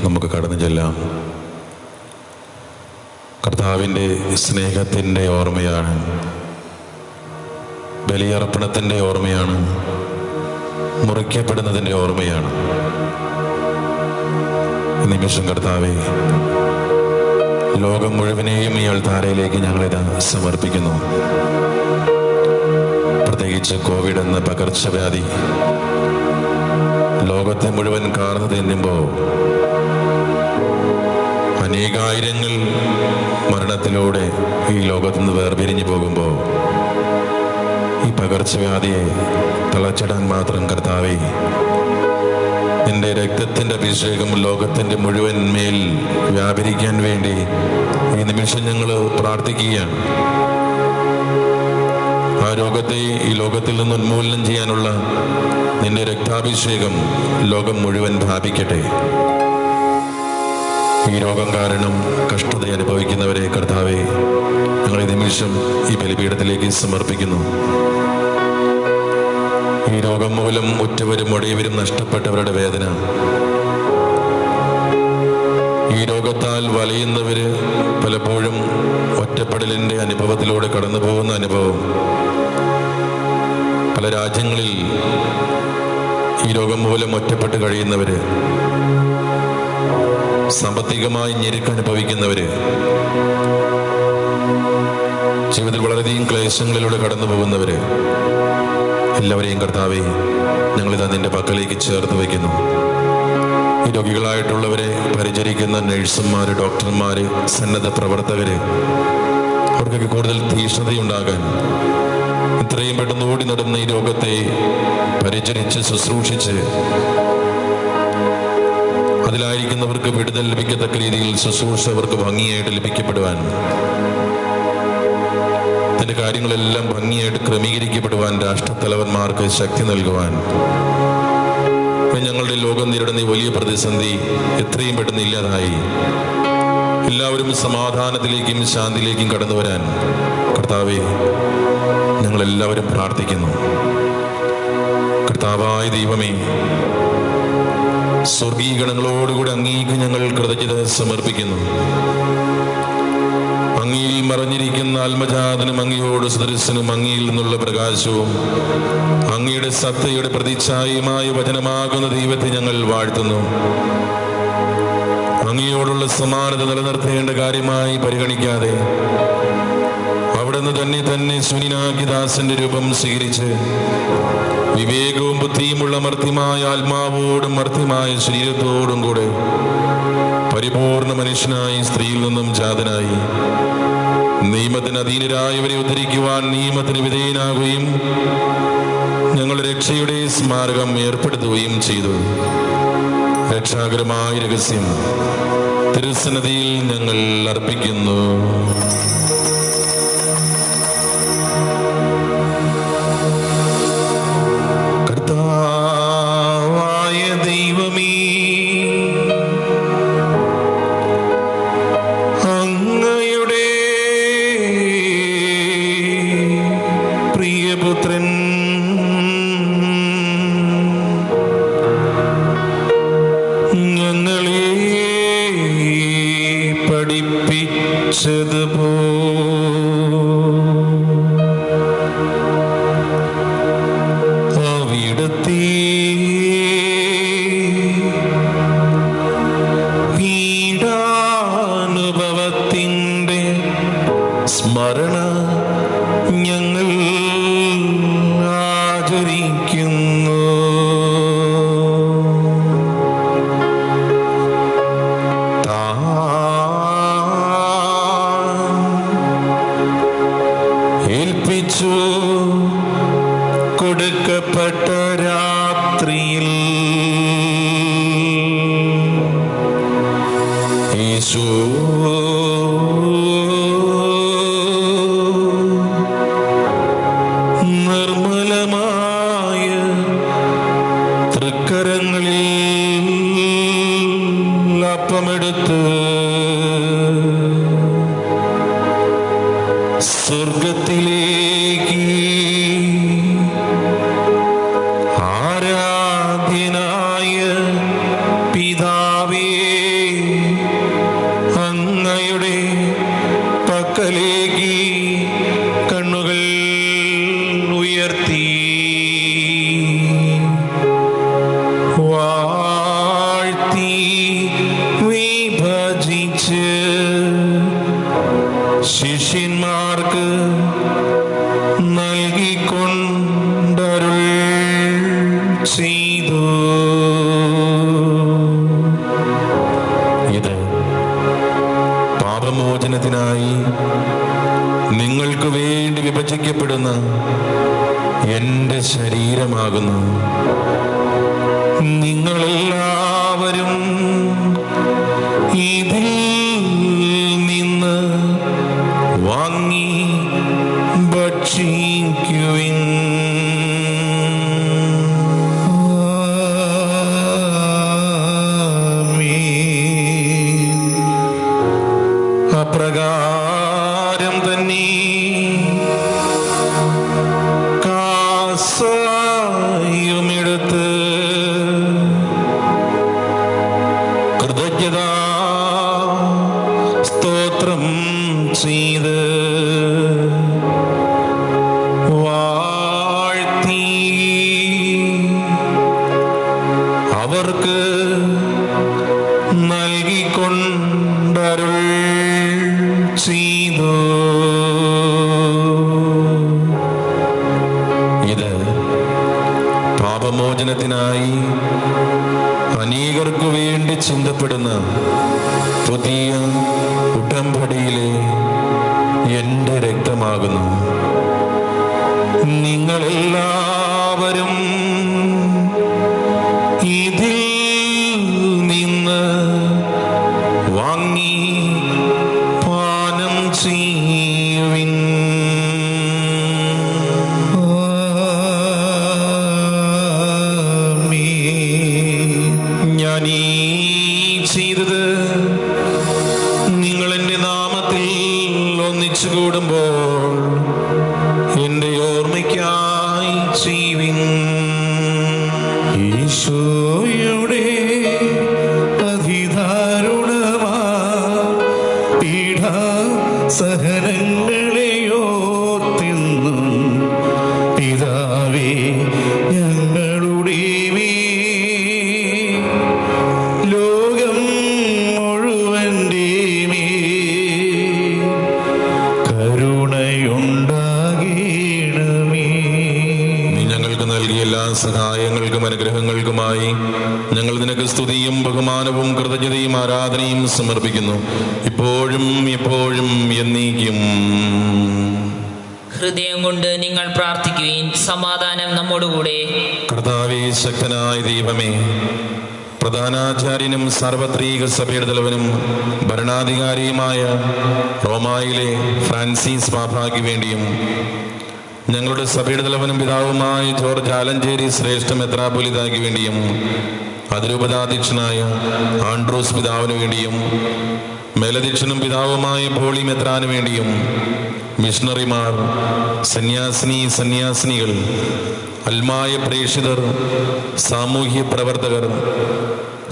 നമുക്ക് കടന്നു ചെല്ലാം. കർത്താവിൻ്റെ സ്നേഹത്തിൻ്റെ ഓർമ്മയാണ്, ബലിയർപ്പണത്തിൻ്റെ ഓർമ്മയാണ്, മുറിക്കപ്പെടുന്നതിൻ്റെ ഓർമ്മയാണ്. ഈ നിമിഷം കർത്താവെ, ലോകം മുഴുവനെയും ഈ അൾത്താരയിലേക്ക് ഞങ്ങളിത് സമർപ്പിക്കുന്നു. പ്രത്യേകിച്ച് കോവിഡ് എന്ന പകർച്ചവ്യാധി ലോകത്തെ മുഴുവൻ കാർന്നു തിന്നുമ്പോൾ അനേകായിരങ്ങൾ മരണത്തിലൂടെ ഈ ലോകത്തു നിന്ന് വേർപിരിഞ്ഞു പോകുമ്പോൾ ഈ പകർച്ചവ്യാധിയെ തളച്ചിടാൻ മാത്രം കർത്താവേ, നിന്റെ രക്തത്തിൻ്റെ അഭിഷേകം ലോകത്തിൻ്റെ മുഴുവൻ മേൽ വ്യാപരിക്കാൻ വേണ്ടി ഈ നിമിഷം ഞങ്ങൾ പ്രാർത്ഥിക്കുകയാണ്. ആ രോഗത്തെ ഈ ലോകത്തിൽ നിന്ന് ഉന്മൂലനം ചെയ്യാനുള്ള നിന്റെ രക്താഭിഷേകം ലോകം മുഴുവൻ വ്യാപിക്കട്ടെ. ഈ രോഗം കാരണം കഷ്ടത അനുഭവിക്കുന്നവരെ കർത്താവെ, ഞങ്ങൾ ഈ നിമിഷം ഈ ബലിപീഠത്തിലേക്ക് സമർപ്പിക്കുന്നു. ഈ രോഗം മൂലം ഉറ്റവരും ഒടിയവരും നഷ്ടപ്പെട്ടവരുടെ വേദന, ഈ രോഗത്താൽ വലയുന്നവര് പലപ്പോഴും ഒറ്റപ്പെടലിൻ്റെ അനുഭവത്തിലൂടെ കടന്നു പോകുന്ന അനുഭവം, പല രാജ്യങ്ങളിൽ ഈ രോഗം മൂലം ഒറ്റപ്പെട്ട് കഴിയുന്നവര്, സാമ്പത്തികമായി ഞെരുക്ക് അനുഭവിക്കുന്നവര്, ജീവിതത്തിൽ വളരെയധികം ക്ലേശങ്ങളിലൂടെ കടന്നു പോകുന്നവര്, എല്ലാവരെയും കർത്താവെ ഞങ്ങളിതാ നിന്റെ പക്കലേക്ക് ചേർത്ത് വയ്ക്കുന്നു. ഈ രോഗികളായിട്ടുള്ളവരെ പരിചരിക്കുന്ന നഴ്സുമാര്, ഡോക്ടർമാര്, സന്നദ്ധ പ്രവർത്തകര്, അവർക്കൊക്കെ കൂടുതൽ തീക്ഷ്ണതയുണ്ടാകാൻ, ഇത്രയും പെട്ടെന്ന് ഓടി നടന്ന ഈ രോഗത്തെ പരിചരിച്ച് ശുശ്രൂഷിച്ച് അതിലായിരിക്കുന്നവർക്ക് വിടുതൽ ലഭിക്കത്തക്ക രീതിയിൽ ശുശ്രൂഷ അവർക്ക് ഭംഗിയായിട്ട് ലഭിക്കപ്പെടുവാൻ, അതിൻ്റെ കാര്യങ്ങളെല്ലാം ഭംഗിയായിട്ട് ക്രമീകരിക്കപ്പെടുവാൻ രാഷ്ട്രത്തലവന്മാർക്ക് ശക്തി നൽകുവാൻ, ഞങ്ങളുടെ ലോകം നേരിടുന്ന ഈ വലിയ പ്രതിസന്ധി എത്രയും പെട്ടെന്ന് ഇല്ലാതായി എല്ലാവരും സമാധാനത്തിലേക്കും ശാന്തിയിലേക്കും കടന്നു വരാൻ കർത്താവെ ഞങ്ങളെല്ലാവരും പ്രാർത്ഥിക്കുന്നു. കർത്താവായ ദൈവമേ, സ്വർഗീയ ഗണങ്ങളോടുകൂടി അങ്ങേക്ക് ഞങ്ങൾ കൃതജ്ഞത സമർപ്പിക്കുന്നു. അങ്ങേ അങ്ങയിൽ മറഞ്ഞിരിക്കുന്ന ആത്മജാതനും അങ്ങയോട് സദൃശനും അങ്ങയിൽ നിന്നുള്ള പ്രകാശവും അങ്ങയുടെ സത്തയുടെ പ്രതിച്ഛായയുമായ വചനമാകുന്ന ദൈവത്തെ ഞങ്ങൾ വാഴ്ത്തുന്നു. അങ്ങയോടുള്ള സമാനത നിലനിർത്തേണ്ട കാര്യമായി പരിഗണിക്കാതെ അവിടുന്ന് തന്നെ ശൂന്യനാക്കി ദാസന്റെ രൂപം സ്വീകരിച്ച് വിവേകവും ബുദ്ധിയുമുള്ള മർത്യമായ ആത്മാവോടും മർത്യമായ ശരീരത്തോടും കൂടെ പരിപൂർണ മനുഷ്യനായി സ്ത്രീയിൽ നിന്നും ജാതനായി നിയമത്തിന് അധീനരായവരെ ഉദ്ധരിക്കുവാൻ നിയമത്തിന് വിധേയനാകുകയും ഞങ്ങളുടെ രക്ഷയുടെ സ്മാരകം ഏർപ്പെടുത്തുകയും ചെയ്തു. രക്ഷാകരമായ രഹസ്യം തിരുസന്നിധിയിൽ ഞങ്ങൾ അർപ്പിക്കുന്നു. കർത്താവായ ദൈവമേ, അങ്ങയുടെ പ്രിയപുത്രൻ ഞങ്ങളെ പഠിപ്പിച്ചതുപോ അവിടുത്തെ പീഡാനുഭവത്തിൻ്റെ സ്മരണ ഞങ്ങൾ ആചരിക്കുന്നു. ഏൽപ്പിച്ചു കൊടുക്കപ്പെട്ട രാത്രിയിൽ യേശു നിർമ്മലമായ തൃക്കരങ്ങളിൽ അപ്പമെടുത്ത് സ്വർഗത്തിലേക്ക് ആരാധ്യനായ പിതാവേ അങ്ങയുടെ പക്കലേക്ക് കണ്ണുകൾ ഉയർത്തി വാഴ്ത്തി വിഭജിച്ച് ശിഷ്യന്മാർക്ക് നൽകിക്കൊണ്ടരുൾ ചെയ്തു. ഇത് പാപമോചനത്തിനായി നിങ്ങൾക്ക് വേണ്ടി വിഭജിക്കപ്പെടുന്ന എൻ്റെ ശരീരമാകുന്നു. നിങ്ങളെല്ലാവരും ഇതിൽ നിന്ന് വാങ്ങി ഭക്ഷിക്കുവിൻ. അപ്രകാരം തന്നെ കാസയുമെടുത്ത് കൃതജ്ഞതാ സ്തോത്രം ചെയ്ത് വാഴ്ത്തി അവർക്ക് നൽകിക്കൊണ്ടരുൾ ചെയ്തു. ഇത് പാപമോചനത്തിനായി അനേകർക്കു വേണ്ടി ചിന്തപ്പെടുന്ന പുതിയ ഉടമ്പടിയിലെ എൻ്റെ രക്തമാകുന്നു. നിങ്ങളെല്ലാവരും ഇതിൽ നിന്ന് വാങ്ങി പാനം ചെയ്യുവിൻ. ഞാനീ ചെയ്തത് നിങ്ങൾ എൻ്റെ നാമത്തിൽ ഒന്നിച്ചു കൂടുമ്പോൾ എൻ്റെ ഓർമ്മയ്ക്കായി ചെയ്യുവിൻ. ഈശോയുടെ അതിദാരുണമാ പീഡാ സഹനങ്ങളെയോർത്തെന്നും പിതാവേ ഞങ്ങളുടെ മേൽ ലോകം മുഴുവൻ്റെ മേൽ കരുണയുണ്ടാകണമേ. നീ ഞങ്ങൾക്ക് നൽകിയ എല്ലാ സഹായങ്ങൾക്കും അനുഗ്രഹങ്ങൾക്കുമായി ഞങ്ങൾ നിനക്ക് സ്തുതിയും ബഹുമാനവും കൃതജ്ഞതയും ആരാധനയും സമർപ്പിക്കുന്നു, ഇപ്പോഴും എപ്പോഴും എന്നേക്കും. ഹൃദയം കൊണ്ട് നിങ്ങൾ പ്രാർത്ഥിക്കുവിൻ. സമാധാനം നമ്മോടുകൂടെ. കർത്താവേ, ശക്തനായ ദൈവമേ, പ്രധാനാചാര്യനും സാർവത്രിക സഭയുടെ തലവനും ഭരണാധികാരിയുമായ റോമായിലെ ഫ്രാൻസിസ് പാപ്പായ്ക്ക് വേണ്ടിയും ഞങ്ങളുടെ സഭയുടെ തലവനും പിതാവുമായ ജോർജ് ആലഞ്ചേരി ശ്രേഷ്ഠ മെത്രാപ്പൊലീത്തായ്ക്ക് വേണ്ടിയും അതിരൂപതാധ്യക്ഷനായ ആൻഡ്രൂസ് പിതാവിന് വേണ്ടിയും മേലധ്യക്ഷനും പിതാവുമായ പോളി മെത്രാന് വേണ്ടിയും മിഷണറിമാർ, സന്യാസിനികൾ, അൽമായ പ്രേക്ഷിതർ, സാമൂഹ്യ പ്രവർത്തകർ,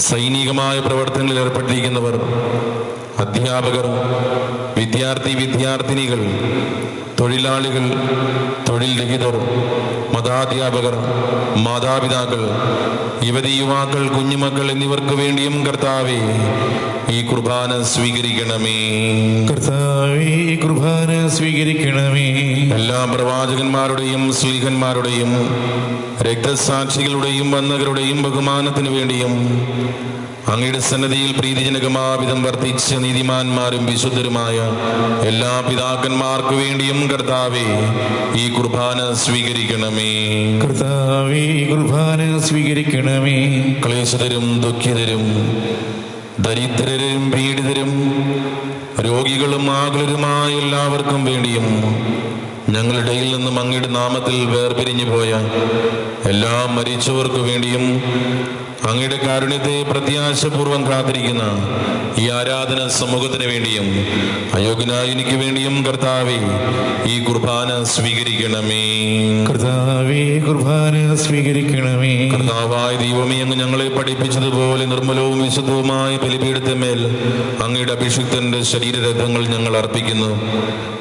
സൈനികമായ പ്രവർത്തനങ്ങളിൽ ഏർപ്പെട്ടിരിക്കുന്നവർ, അധ്യാപകർ, വിദ്യാർത്ഥിനികൾ, തൊഴിലാളികൾ, തൊഴിൽ രഹിതർ, മതാധ്യാപകർ, മാതാപിതാക്കൾ, യുവതി യുവാക്കൾ, കുഞ്ഞുമക്കൾ എന്നിവർക്ക് വേണ്ടിയും കർത്താവേ ഈ കുർബാന സ്വീകരിക്കണമേ. കർത്താവേ, ഈ കുർബാന സ്വീകരിക്കണമേ. എല്ലാ പ്രവാചകന്മാരുടെയും ശ്ലീഹന്മാരുടെയും രക്തസാക്ഷികളുടെയും വന്ദകരുടെയും ബഹുമാനത്തിനു വേണ്ടിയും അങ്ങയുടെ സന്നദ്ധിയിൽ പ്രീതിജനകമാവിധം വർദ്ധിച്ച നീതിമാന്മാരും വിശുദ്ധരുമായ എല്ലാ പിതാക്കന്മാർക്കു വേണ്ടിയും കർത്താവേ ഈ കുർബാന സ്വീകരിക്കണമേ. കർത്താവേ, ഈ കുർബാന സ്വീകരിക്കണമേ. ക്ലേശതരും ദുഃഖിതരും ദരിദ്രരും പീഡിതരും രോഗികളും ആകുലരുമായ എല്ലാവർക്കും വേണ്ടിയും ഞങ്ങളുടെ ഇടയിൽ നിന്നും അങ്ങയുടെ നാമത്തിൽ വേർപിരിഞ്ഞു പോയ എല്ലാ മരിച്ചവർക്ക് വേണ്ടിയും അങ്ങയുടെ കാരുണ്യത്തെ പ്രത്യാശപൂർവം കാത്തിരിക്കുന്ന ഈ ആരാധന സമൂഹത്തിന് വേണ്ടിയും അയോഗ്യനായ എനിക്ക് വേണ്ടിയും കർത്താവേ ഈ കുർബാന സ്വീകരിക്കണമേ. കർത്താവേ, കുർബാന സ്വീകരിക്കണമേ. കർത്താവായ ദൈവമേ, അങ്ങ് ഞങ്ങളെ പഠിപ്പിച്ചതുപോലെ നിർമ്മലവും വിശുദ്ധവുമായ ബലിപീഠത്തിന്മേൽ അങ്ങയുടെ അഭിഷിക്തന്റെ ശരീരരത്നങ്ങൾ ഞങ്ങൾ അർപ്പിക്കുന്നു.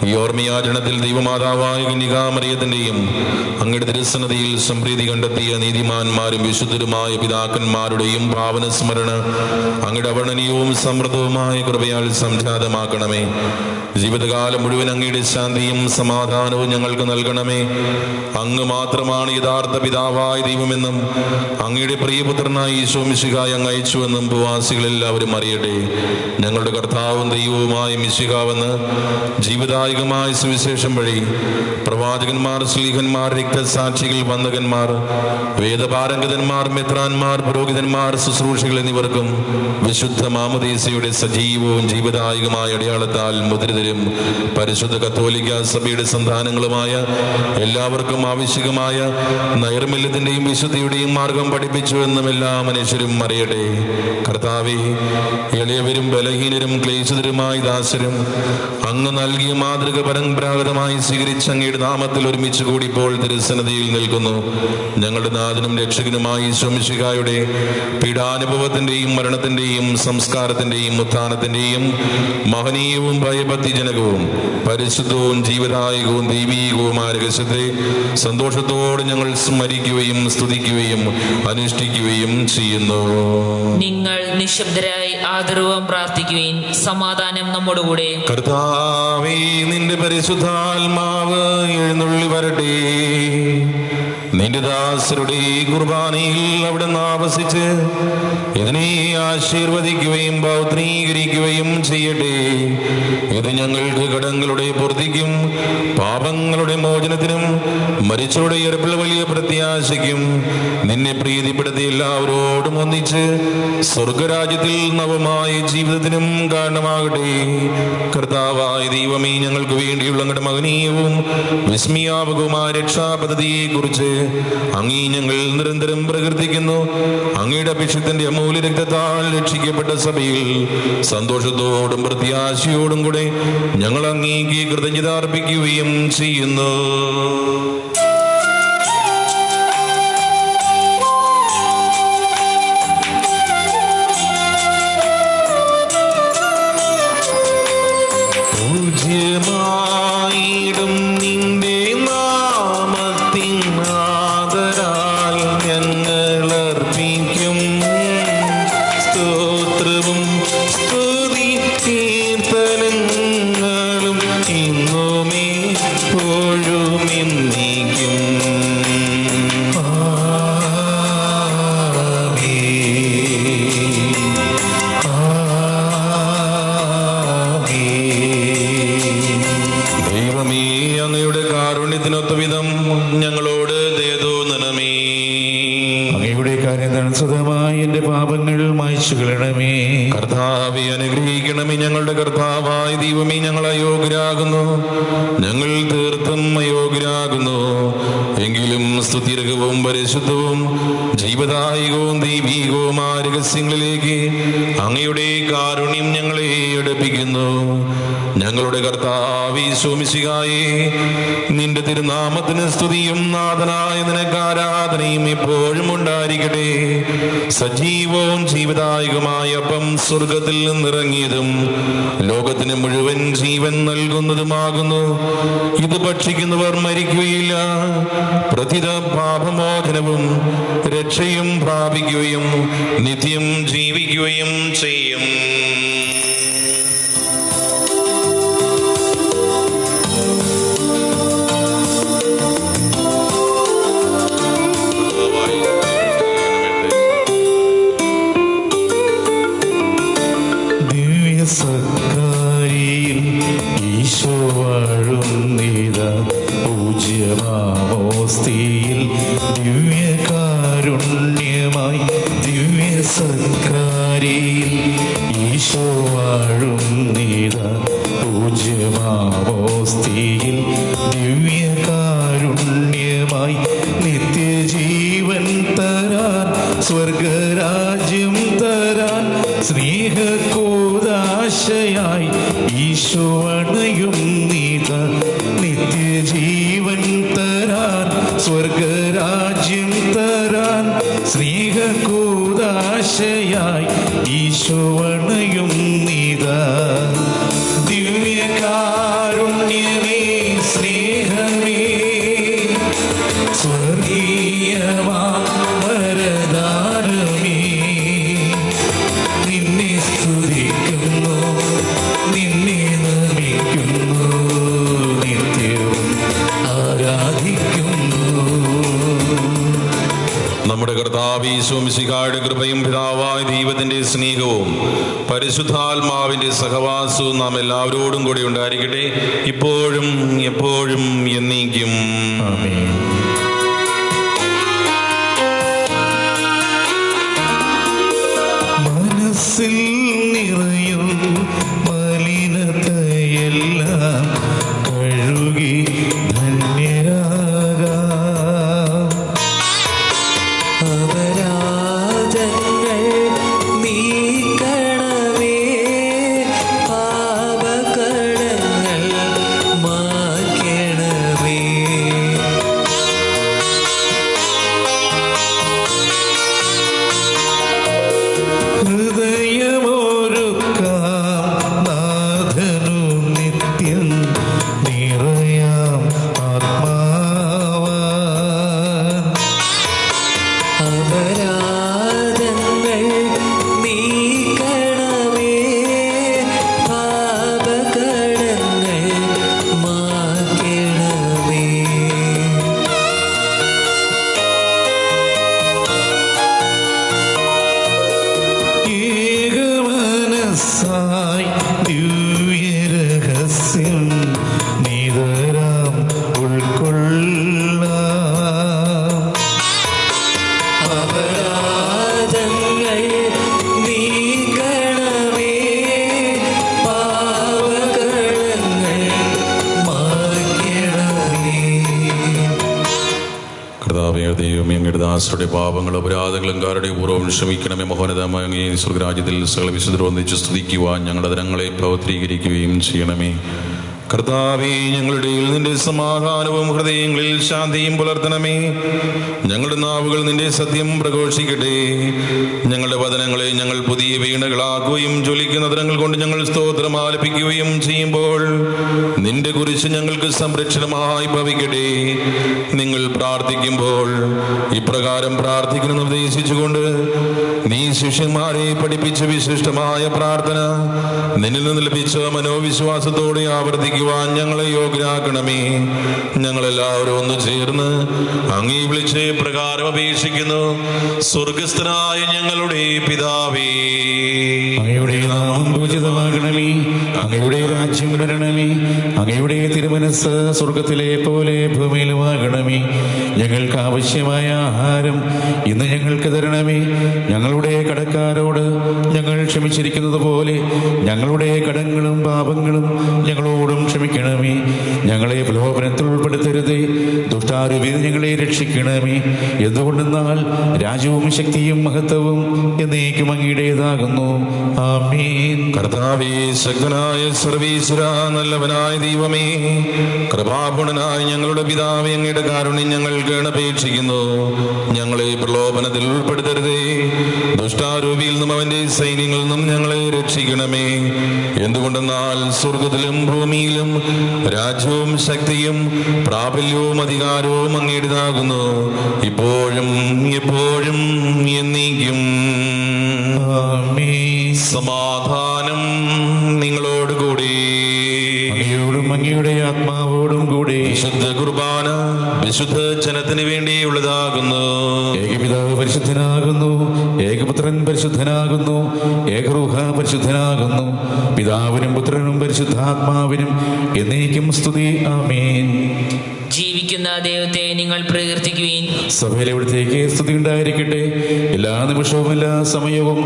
ഈ ഓർമ്മയാചരണത്തിൽ ദൈവമാതാവായ കന്യകാമറിയത്തിന്റെയും അങ്ങയുടെ തിരുസന്നതിയിൽ സംപ്രീതി കണ്ടെത്തിയ നീതിമാന്മാരും വിശുദ്ധരുമായ പിതാക്കന്മാരുടെയും പാവന സ്മരണ അങ്ങയുടെ അവർണ്ണനീയവും സമൃദ്ധവുമായ കൃപയാൽ സംജാതമാക്കണമേ. ജീവിതകാലം മുഴുവൻ അങ്ങയുടെ ശാന്തിയും സമാധാനവും ഞങ്ങൾക്ക് നൽകണമേ. അങ്ങ് മാത്രമാണ് യഥാർത്ഥ പിതാവായ ദൈവമെന്നും അങ്ങയുടെ പ്രിയപുത്രനായ ഈശോ മിശിഹായെ അങ്ങ് അയച്ചുവെന്നും ഭൂവാസികളെല്ലാവരും അറിയട്ടെ. ഞങ്ങളുടെ കർത്താവും ദൈവവുമായ മിശിഹാവെന്ന് ജീവദായകമായ സുവിശേഷം വഴി പ്രവാചകന്മാർ, ശ്ലീഹന്മാർ, രക്തസാക്ഷികൾ, വന്ദകന്മാർ, വേദപാരംഗതന്മാർ, മെത്രാന്മാർ, പുരോഹിതന്മാർ, ശുശ്രൂഷികൾ എന്നിവർക്കും വിശുദ്ധ മാമോദീസയുടെ സജീവവും ജീവദായകമായ അടയാളത്താൽ മുദ്രിതരും പരിശുദ്ധ കത്തോലിക്ക സഭയുടെ സന്താനങ്ങളുമായ എല്ലാവർക്കും ആവശ്യകമായ നൈർമല്യത്തിന്റെയും വിശുദ്ധിയുടെയും മാർഗം പഠിപ്പിച്ചുവെന്നും എല്ലാ മനുഷ്യരും അറിയട്ടെ. കർത്താവേ, എളിയവരും ബലഹീനരും ക്ലേശിതരുമായ ദാസരും അങ്ങ് നൽകിയ മാതൃക പരമ്പരാഗതമായി സ്വീകരിച്ച അങ്ങയുടെ നാമത്തിൽ ഒരുമിച്ച് കൂടി ഇപ്പോൾ തിരുസന്നിധിയിൽ നിൽക്കുന്നു. ഞങ്ങളുടെ നാഥനും രക്ഷകനുമായ ഈശോ മിശിഹായുടെ പീഡാനുഭവത്തിന്റെയും മരണത്തിന്റെയും സംസ്കാരത്തിന്റെയും ഉത്ഥാനത്തിന്റെയും മഹനീയവും ഭയഭക്തിജനകവും പരിശുദ്ധവും ജീവദായകവും ദൈവീകവുമായ രഹസ്യത്തെ സന്തോഷത്തോടെ ഞങ്ങൾ സ്മരിക്കുകയും സ്തുതിക്കുകയും അനുഷ്ഠിക്കുകയും ചെയ്യുന്നു. നിങ്ങൾ നിശബ്ദരായി ആദരവും പ്രാർത്ഥിക്കുവിൻ. സമാധാനം നമ്മോടുകൂടെ. കർത്താവേ, നിന്റെ പരിശുദ്ധാത്മാവ് എഴുന്നള്ളി വരട്ടെ. നിന്റെ ദാസരുടെ കുർബാനയിൽ അവിടെ ആവസിച്ച് ഇതിനെ ആശീർവദിക്കുകയും പൗത്രീകരിക്കുകയും ചെയ്യട്ടെ. ഇത് ഞങ്ങൾക്ക് കടങ്ങളുടെ പൂർത്തിക്കും പാപങ്ങളുടെ മോചനത്തിനും മരിച്ചവരുടെ ഉയർപ്പിൽ വലിയ പ്രത്യാശയ്ക്കും നിന്നെ പ്രീതിപ്പെടുത്തി എല്ലാവരോടും ഒന്നിച്ച് സ്വർഗരാജ്യത്തിൽ നവമായ ജീവിതത്തിനും കാരണമാകട്ടെ. കർത്താവായ ദൈവമേ, ഞങ്ങൾക്ക് വേണ്ടിയുള്ള അങ്ങയുടെ മഹനീയവും വിസ്മയാവകവുമായ രക്ഷാപദ്ധതിയെ കുറിച്ച് അങ്ങേ ഞങ്ങൾ നിരന്തരം പ്രകീർത്തിക്കുന്നു. അങ്ങയുടെ അഭിഷിക്തന്റെ അമൂല്യ രക്തത്താൽ രക്ഷിക്കപ്പെട്ട സഭയിൽ സന്തോഷത്തോടും പ്രത്യാശയോടും കൂടെ ഞങ്ങൾ അങ്ങേക്ക് കൃതജ്ഞത അർപ്പിക്കുകയും ചെയ്യുന്നു. പൂജ്യ ഇന്നുമേ എപ്പോഴും എന്നേക്കും. ദൈവമേ, അങ്ങയുടെ കാരുണ്യത്തിനൊത്ത വിധം ഞങ്ങളോട് ദയ തോന്നണമേ. അങ്ങയുടെ കാര്യാനുസൃതമായി എന്റെ പാപങ്ങൾ മായ്ച്ചു കളയണമേ. കർത്താവെ അനുഗ്രഹിക്കണമേ. ഞങ്ങളുടെ കർത്താവായ ദൈവമേ, ഞങ്ങൾ അയോഗ്യരാകുന്നു, ഞങ്ങൾ തീർത്തും അയോഗ്യരാകുന്നു. എങ്കിലും സ്തുതിർഹവും പരിശുദ്ധവും ജീവദായകവും ദൈവീകവുമായ രഹസ്യങ്ങളിലേക്ക് അങ്ങയുടെ കാരുണ്യം ഞങ്ങളെ അടുപ്പിക്കുന്നു. ഞങ്ങളുടെ കർത്താവേ ഈശോമിശിഹായേ, നിന്റെ തിരുനാമത്തിന് സ്തുതിയും നാഥനായ നിനക്ക് ആരാധനയും എപ്പോഴും ഉണ്ടായിരിക്കട്ടെ. സജീവവും ജീവദായകമായ അപ്പം സ്വർഗത്തിൽ നിന്നിറങ്ങിയതും ലോകത്തിന് മുഴുവൻ ജീവൻ നൽകുന്നതുമാകുന്നു. ഇത് ഭക്ഷിക്കുന്നവർ മരിക്കുകയില്ല, പ്രതിത പാപമോചനവും രക്ഷയും പ്രാപിക്കുകയും നിത്യം ജീവിക്കുകയും ചെയ്യും. സക്കാരിയിൽ ഈശോ വാഴുന്നിത പൂജ്യമാമോസ്തിയിൽ ദിവ്യകാരുണ്യമായി. ദിവ്യ സക്കാരിയിൽ ഈശോ വാഴുന്നിത പൂജ്യമാമോസ്തിയിൽ ദിവ്യകാരുണ്യമായി. നിത്യജീവൻ തരാൻ സ്വർഗരാജ്യം തരാൻ സ്നേഹകൂദാശയായി ഈശോ അണയും നീത. നിത്യജീവൻ തരാൻ സ്വർഗരാജ്യം തരാൻ സ്നേഹകൂദാശയായി ഈശോ അണയും നീത. ദിവ്യകാരുണ്യമേ, സ്നേഹമേ, സ്വർഗീയമാ വരദാനമേ, നിന്നെ സ്തുതിക്കുന്നു, നിന്നെ നമിക്കുന്നു, നിത്യവും ആരാധിക്കുന്നു. നമ്മുടെ കർത്താവ് ഈശോമിശിഹായുടെ കൃപയും പിതാവായ ദൈവത്തിന്റെ സ്നേഹവും പരിശുദ്ധാത്മാവിന്റെ സഹവാസവും നാം എല്ലാവരോടും കൂടി ഉണ്ടായിരിക്കട്ടെ, ഇപ്പോഴും എപ്പോഴും എന്നേക്കും. ആമേൻ. മനസ്സിൽ നിറയും മലിനതയെല്ലാം കഴുകി ധന്യരാകാം. അപരാധങ്ങൾ നീക്കണമേ, പാപകടങ്ങൾ മായ്ക്കണമേ. ഹൃദയമൊരുക്കാം നാഥനു നിത്യം നിറയാം ആത്മാവാൻ. അപരാധങ്ങൾ നീക്കണമേ, പാപകടങ്ങൾ മായ്ക്കണമേ. ഏകമനസ്സായി ദിവ്യരഹസ്യം നിതരാം ഉൾക്കൊള്ളാം. അപരാധങ്ങൾ നീക്കണമേ, പാപകടങ്ങൾ മായ്ക്കണമേ. കർത്താവേ ദൈവമേ, അങ്ങയുടെ ദാസരുടെ പാപങ്ങളും അപരാധങ്ങളും കാരുടെ പൂർവ്വം ക്ഷമിക്കണമേ. മഹോന്നതമായ അങ്ങേ സ്വർഗ്ഗരാജ്യത്തിൽ സകല വിശുദ്ധർ ഒന്നിച്ച് സ്തുതിക്കുവാൻ ഞങ്ങളുടെ തരങ്ങളെ പവിത്രീകരിക്കുകയും ചെയ്യണമേ. കർത്താവേ, ഞങ്ങളുടെ നിന്റെ സമാധാനവും ഹൃദയങ്ങളിൽ ശാന്തിയും പുലർത്തണമേ. ഞങ്ങളുടെ നാവുകൾ നിന്റെ സത്യം പ്രഘോഷിക്കട്ടെ. ഞങ്ങളുടെ വചനങ്ങളെ ഞങ്ങൾ പുതിയ വീണകളാക്കുകയും ജ്വലിക്കുന്ന തരങ്ങൾ കൊണ്ട് ഞങ്ങൾ സ്തോത്രം ആലപിക്കുകയും ചെയ്യുമ്പോൾ നിന്റെ കുരിശ് ഞങ്ങൾക്ക് സംരക്ഷണമായി ഭവിക്കട്ടെ. നിങ്ങൾ പ്രാർത്ഥിക്കുമ്പോൾ ഇപ്രകാരം പ്രാർത്ഥിക്കണം നിർദ്ദേശിച്ചുകൊണ്ട് നീ ശിഷ്യന്മാരെ പഠിപ്പിച്ച വിശിഷ്ടമായ പ്രാർത്ഥന നിന്നിൽ നിന്ന് ലഭിച്ച മനോവിശ്വാസത്തോടെ ആവർത്തിക്കുക. പ്രാപിക്കുവാൻ ഞങ്ങളെ യോഗ്യരാക്കണമേ. ഞങ്ങളെല്ലാവരും ഒന്ന് ചേർന്ന് അങ്ങേ വിളിച്ച് പ്രകാരം അപേക്ഷിക്കുന്നു. സ്വർഗസ്ഥനായ ഞങ്ങളുടെ പിതാവേ, അങ്ങയുടെ നാമം പൂജിതമാകണമേ. അങ്ങയുടെ രാജ്യം വരണമേ. അങ്ങയുടെ തിരുമനസ് സ്വർഗത്തിലെ പോലെ ഭൂമിയിലുമാകണമേ. ഞങ്ങൾക്ക് ആവശ്യമായ ആഹാരം ഇന്ന് ഞങ്ങൾക്ക് തരണമേ. ഞങ്ങളുടെ കടക്കാരോട് ഞങ്ങൾ ക്ഷമിച്ചിരിക്കുന്നത് പോലെ ഞങ്ങളുടെ കടങ്ങളും പാപങ്ങളും ഞങ്ങളോടും ക്ഷമിക്കണമേ. ഞങ്ങളെ പ്രലോഭനത്തിൽ ഉൾപ്പെടുത്തരുതേ, ദുഷ്ടാരൂപിയിൽ ഞങ്ങളെ രക്ഷിക്കണമേ. എന്തുകൊണ്ടെന്നാൽ രാജ്യവും ശക്തിയും മഹത്വവും എന്നേക്കും അങ്ങയുടേതാകുന്നു. ആമേൻ. കർത്താവേ, ശക്തനായ സർവീശ്വര, നല്ലവനായ ദൈവമേ, കൃപാപൂർണനായ ഞങ്ങളുടെ പിതാവേ, അങ്ങയുടെ കാരുണ്യം ഞങ്ങൾ അപേക്ഷിക്കുന്നു. ഞങ്ങളെ പ്രലോഭനത്തിൽ ഉൾപ്പെടുത്തരുതേ, ദുഷ്ടാരൂപിയിൽ നിന്നും അവന്റെ സൈന്യങ്ങളിൽ നിന്നും ഞങ്ങളെ രക്ഷിക്കണമേ. എന്തുകൊണ്ടെന്നാൽ സ്വർഗത്തിലും ഭൂമിയിലും രാജ്യവും ശക്തിയും പ്രാബല്യവും അധികാരവും അങ്ങയുടേതാകുന്നു, ഇപ്പോഴും എപ്പോഴും എന്നേക്കും. ആമേൻ. സമാധാനം നിങ്ങളോടുകൂടി. അങ്ങയോടും അങ്ങയുടെ ആത്മാവോടും കൂടി. വിശുദ്ധ കുർബാന വിശുദ്ധ ജനത്തിന് വേണ്ടിയുള്ളതാകുന്നു. ഏകപിതാവ് പരിശുദ്ധനാകുന്നു, ഏകപുത്രൻ പരിശുദ്ധനാകുന്നു, ഏകരൂഹ പരിശുദ്ധനാകുന്നു. പിതാവിനും പുത്രനും പരിശുദ്ധാത്മാവിനും എന്നേക്കും സ്തുതി. ആമേൻ. ജീവിക്കുന്ന ദൈവത്തെ നിങ്ങൾ പ്രകീർത്തിക്കുവിൻ. സഭയിലെ അവിടുത്തേക്ക് സ്തുതി ഉണ്ടായിരിക്കട്ടെ. എല്ലാ നിമിഷവും എല്ലാ സമയവും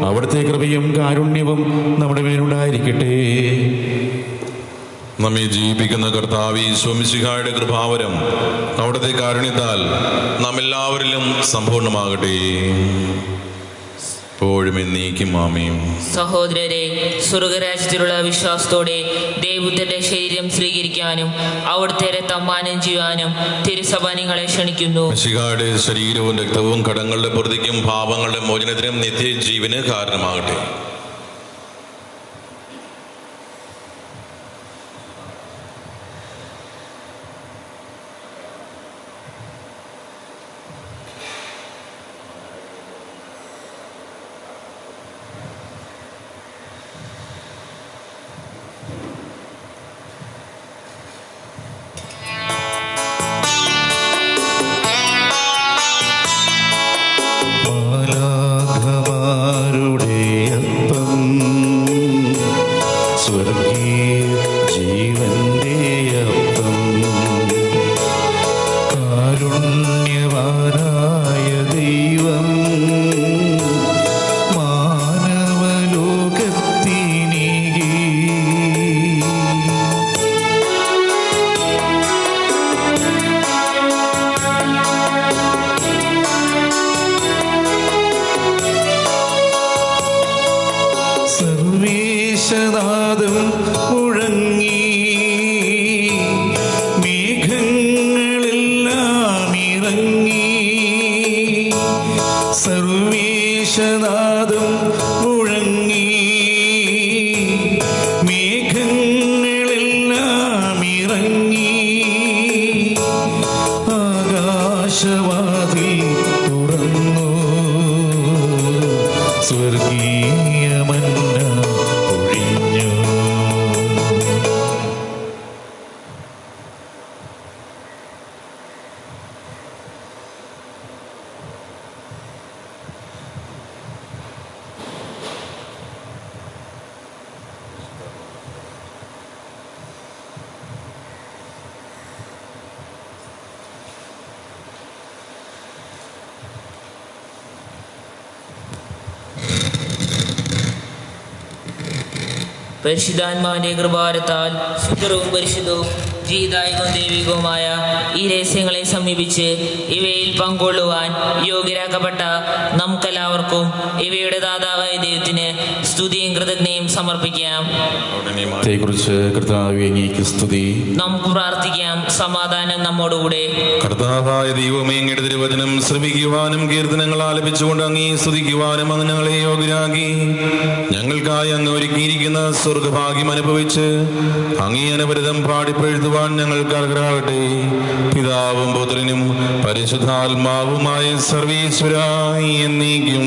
അവിടുത്തെ കൃപയും കാരുണ്യവും നമ്മുടെ മേലുണ്ടായിരിക്കട്ടെ. നമ്മെ ജീവിപ്പിക്കുന്ന കർത്താവേ, ഈശോമിശിഹായുടെ കൃപാവരം അവിടുത്തെ കാരുണ്യത്താൽ നാം എല്ലാവരിലും സമ്പൂർണ്ണമാകട്ടെ, എപ്പോഴും എന്നേക്കും. ആമേൻ. സഹോദരരെ, സ്വർഗരാജ്യത്തിലുള്ള വിശ്വാസത്തോടെ ദൈവത്തിന്റെ ശരീരം സ്വീകരിക്കാനും അവിടുത്തെ രക്തം പാനം ചെയ്യുവാനും തിരുസഭ നിങ്ങളെ ക്ഷണിക്കുന്നു. മിശിഹായുടെ ശരീരവും രക്തവും കടങ്ങളുടെ പൊറുതിക്കും പാപങ്ങളുടെ മോചനത്തിനും നിത്യജീവന് കാരണമാകട്ടെ. മാലാഖമാരുടെ അപ്പം, സ്വർഗീയ ജീവന്റെ അപ്പം, കാരുണ്യവാനായ ദൈവം മാനവലോകത്തിനീകി. സർവേശനാദം മുഴങ്ങി, മേഘങ്ങളെല്ലാം ഇറങ്ങി. സർവേശനാദം മുഴങ്ങി, മേഘങ്ങളെല്ലാം ഇറങ്ങി. ആകാശവാതിൽ തുറന്നു, സ്വർഗീയ മന്ന പൊഴിഞ്ഞു. പരിശുദ്ധാത്മാവിന്റെ കൃപാരത്താൽ ശുദ്ധവും പരിശുദ്ധവും ജീതായികവും ദൈവികവുമായ ഈ രഹസ്യങ്ങളെ സമീപിച്ച് ഇവയിൽ പങ്കൊള്ളുവാൻ യോഗ്യരാക്കപ്പെട്ട നമുക്കെല്ലാവർക്കും ഇവയുടെ ദാതാവായ ദൈവത്തിന് സ്തുതിയും കൃതജ്ഞയും സമർപ്പിക്കാം. ത്തെക്കുറിച്ച് കർത്താവേ, അങ്ങേക്ക് സ്തുതി. നമുക്ക് പ്രാർത്ഥിക്കാം. സമാധാനം നമ്മോടുകൂടെ. കർത്താവായ ദൈവമേ, അങ്ങയുടെ തിരുവചനം ശ്രമിക്കുവാനും കീർത്തനങ്ങൾ ആലപിച്ചുകൊണ്ട് അങ്ങേ സ്തുതിക്കുവാനും അങ്ങ് ഞങ്ങളെ യോഗ്യരാക്കി. ഞങ്ങൾക്കായി അങ്ങ് ഒരുക്കിയിരിക്കുന്ന സ്വർഗഭാഗ്യം അനുഭവിച്ച് അങ്ങേ അനവരതം പാടിപ്പെഴുതുവാൻ സമർപ്പിക്കുവാൻ ഞങ്ങൾക്ക് അർഹരാകട്ടെ. പിതാവും പുത്രനും പരിശുദ്ധാത്മാവുമായ സർവീശ്വരായി എന്നേക്കും.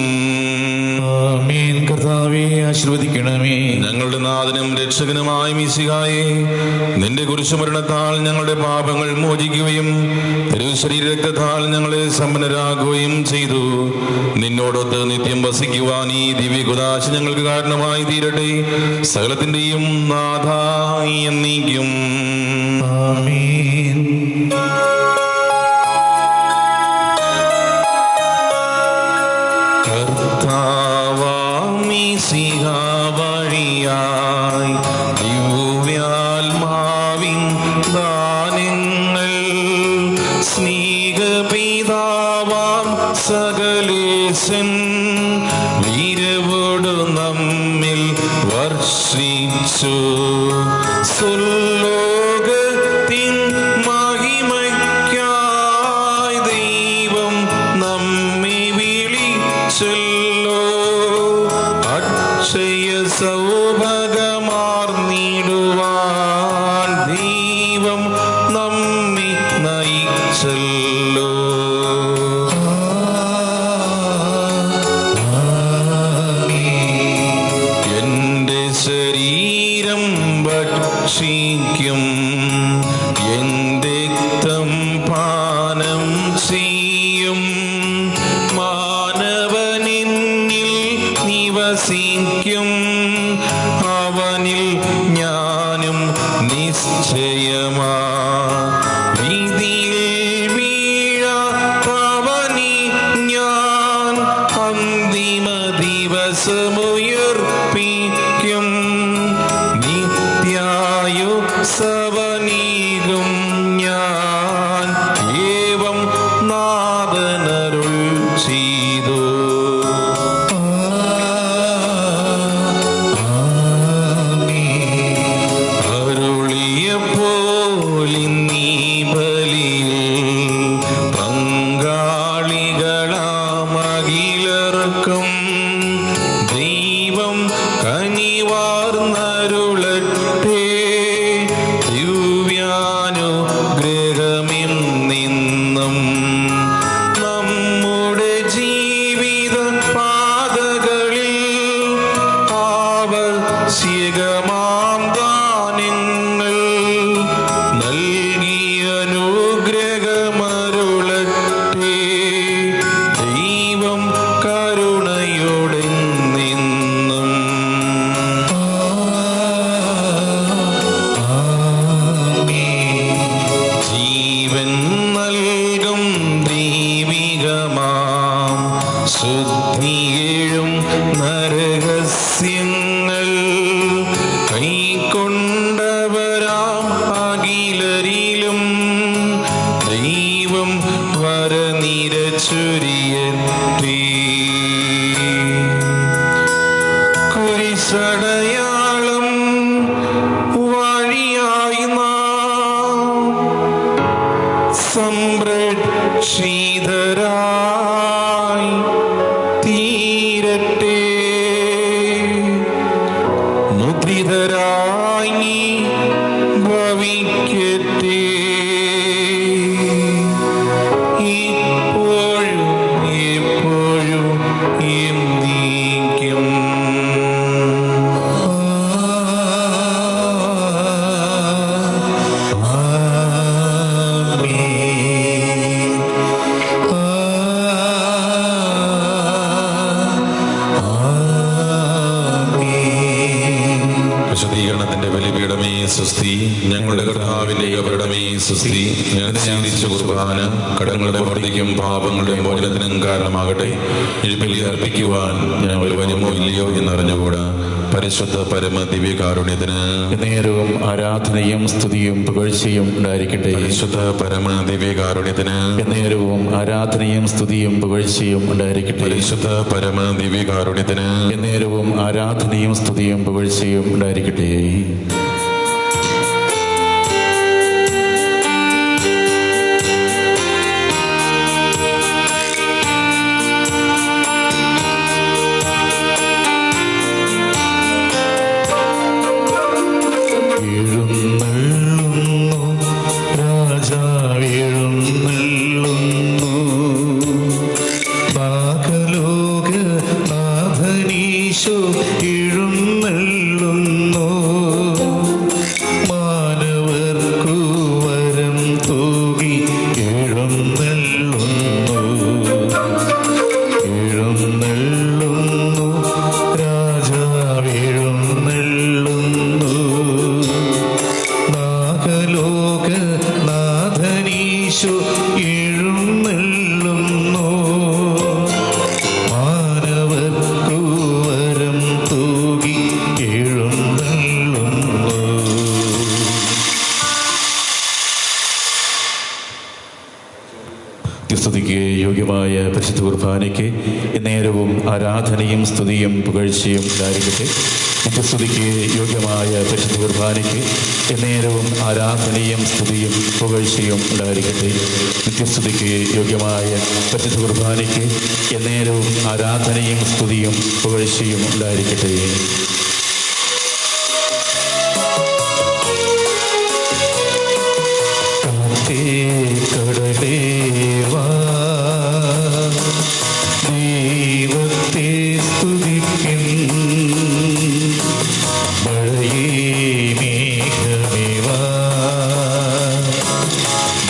ആമേൻ. കർത്താവേ ആശീർവദിക്കണമേ. ഞങ്ങളുടെ നാഥനും രക്ഷകനുമായ മിശിഹായേ, നിന്റെ കുരിശുമരണത്താൽ ഞങ്ങളുടെ പാപങ്ങൾ മോചിക്കുകയും തിരുശരീരത്താൽ ഞങ്ങളെ സമ്പന്നരാകുകയും ചെയ്തു. നിന്നോടൊത്ത് നിത്യം വസിക്കുവാൻ ഈ ദിവ്യകുദാശ ഞങ്ങൾക്ക് കാരണമായി തീരട്ടെ. സകലത്തിന്റെയും നാഥായി എന്നേക്കും. ആമേൻ. മിശിഹാ വഴിയായി ദിവ്യാത്മാവിൻ ദാനങ്ങൾ സ്നേഹപിതാവാം സകലേശൻ വീരവോടു നമ്മിൽ വർഷിച്ചു. സുലോകത്തിൻ മഹിമയ്ക്കായി ദൈവം നമ്മെ വിളിച്ചല്ലോ. അക്ഷയ സൗഭാഗ്യമാർന്നിടുവാൻ ദൈവം നമ്മെ നയിച്ചല്ലോ. എന്റെ ശരീരം ഭക്ഷിക്കും, എന്റെ രക്തം പാനം ചെയ്യും. മാനവനിൽ നിവസിക്കും, അവനിൽ ഞാനും നിശ്ചയമാ. വിധിയിൽ വീഴാത്തവനെ ഞാൻ അന്തിമ ദിവസമുയർപ്പിക്കും. നിത്യായുസ്സവനീകും ഞാൻ, ഏവം നാഥനരുൾ ചെയ്തു. അരുളിയപ്പോലിന്നീ ബലിയിൽ പങ്കാളികളാമകിലർക്കും ദൈവം കനിവാർന്നരുളട്ടെ. ദിവ്യാനുഗ്രഹമിൽ നിന്നും നമ്മുടെ ജീവിത പാതകളിൽ ആവശ്യകമാം ദാനങ്ങൾ നൽകിയ അനുഗ്രഹമരുളട്ടെ. ദൈവം കരുണയോടെ നിന്നും ജീവൻ നൽകും ദൈവികമാം ശുദ്ധിയേഴും നരഹസ്യങ്ങൾ കൈക്കൊണ്ടവരാം അഖിലരിലും ദൈവം വരനിര ചൊരിയട്ടെ. കുരിശടയാളം വഴിയായി നാം സംരക്ഷിതരായി തീരട്ടെ. മുദ്രിതരായി ഭവിക്കട്ടെ. ഇപ്പോഴും എപ്പോഴും എന്നേക്കും. വിശദീകരണത്തിന്റെ ബലിപീഠമേ സുസ്തി. ഞങ്ങളുടെ കർത്താവിന്റെ കബറിടമേ സുസ്തി. ഞാൻ ധ്യാനിച്ച കുർബാന കടങ്ങളുടെ വർദ്ധിക്കും പാപങ്ങളുടെ മോചനത്തിനും കാരണമാകട്ടെ. ഈ ബലി അർപ്പിക്കുവാൻ ഞാൻ വരുമോ ഇല്ലയോ എന്നറിഞ്ഞുകൂടാ. പരിശുദ്ധ പരമ ദിവ്യകാരുണ്യത്തിന് നേരവും ആരാധനയും സ്തുതിയും പുകഴ്ചയും ഉണ്ടായിരിക്കട്ടെ. പരിശുദ്ധ പരമ ദിവ്യകാരുണ്യത്തിന് നേരവും ആരാധനയും സ്തുതിയും പുകഴ്ചയും ഉണ്ടായിരിക്കട്ടെ. പരിശുദ്ധ പരമ ദിവ്യകാരുണ്യത്തിന് നേരവും ആരാധനയും സ്തുതിയും പുകഴ്ചയും ഉണ്ടായിരിക്കട്ടെ. എഴുന്നള്ളുന്നു യേശു എഴുന്നള്ളുന്നു, മാനവർക്കു വരം തൂകി എഴുന്നള്ളുന്നു. സ്തുതിക്ക് യോഗ്യമായ പരിശുദ്ധ കുർബാനയ്ക്ക് നേരവും ആരാധനയും സ്തുതിയും പുകഴ്ചയും ഉണ്ടായിരിക്കട്ടെ. നിത്യസ്തുതിക്ക് യോഗ്യമായ പരിശുദ്ധ കുർബാനയ്ക്ക് നേരവും ആരാധനയും സ്തുതിയും പുകഴ്ചയും ഉണ്ടായിരിക്കട്ടെ. നിത്യസ്തുതിക്ക് യോഗ്യമായ പരിശുദ്ധ കുർബാനയ്ക്ക് നേരവും ആരാധനയും സ്തുതിയും പുകഴ്ചയും ഉണ്ടായിരിക്കട്ടെ. കടലേ വാ, ദൈവത്തെ സ്തുതിപ്പിൻ, മഴയേ മേഘമേ വാ,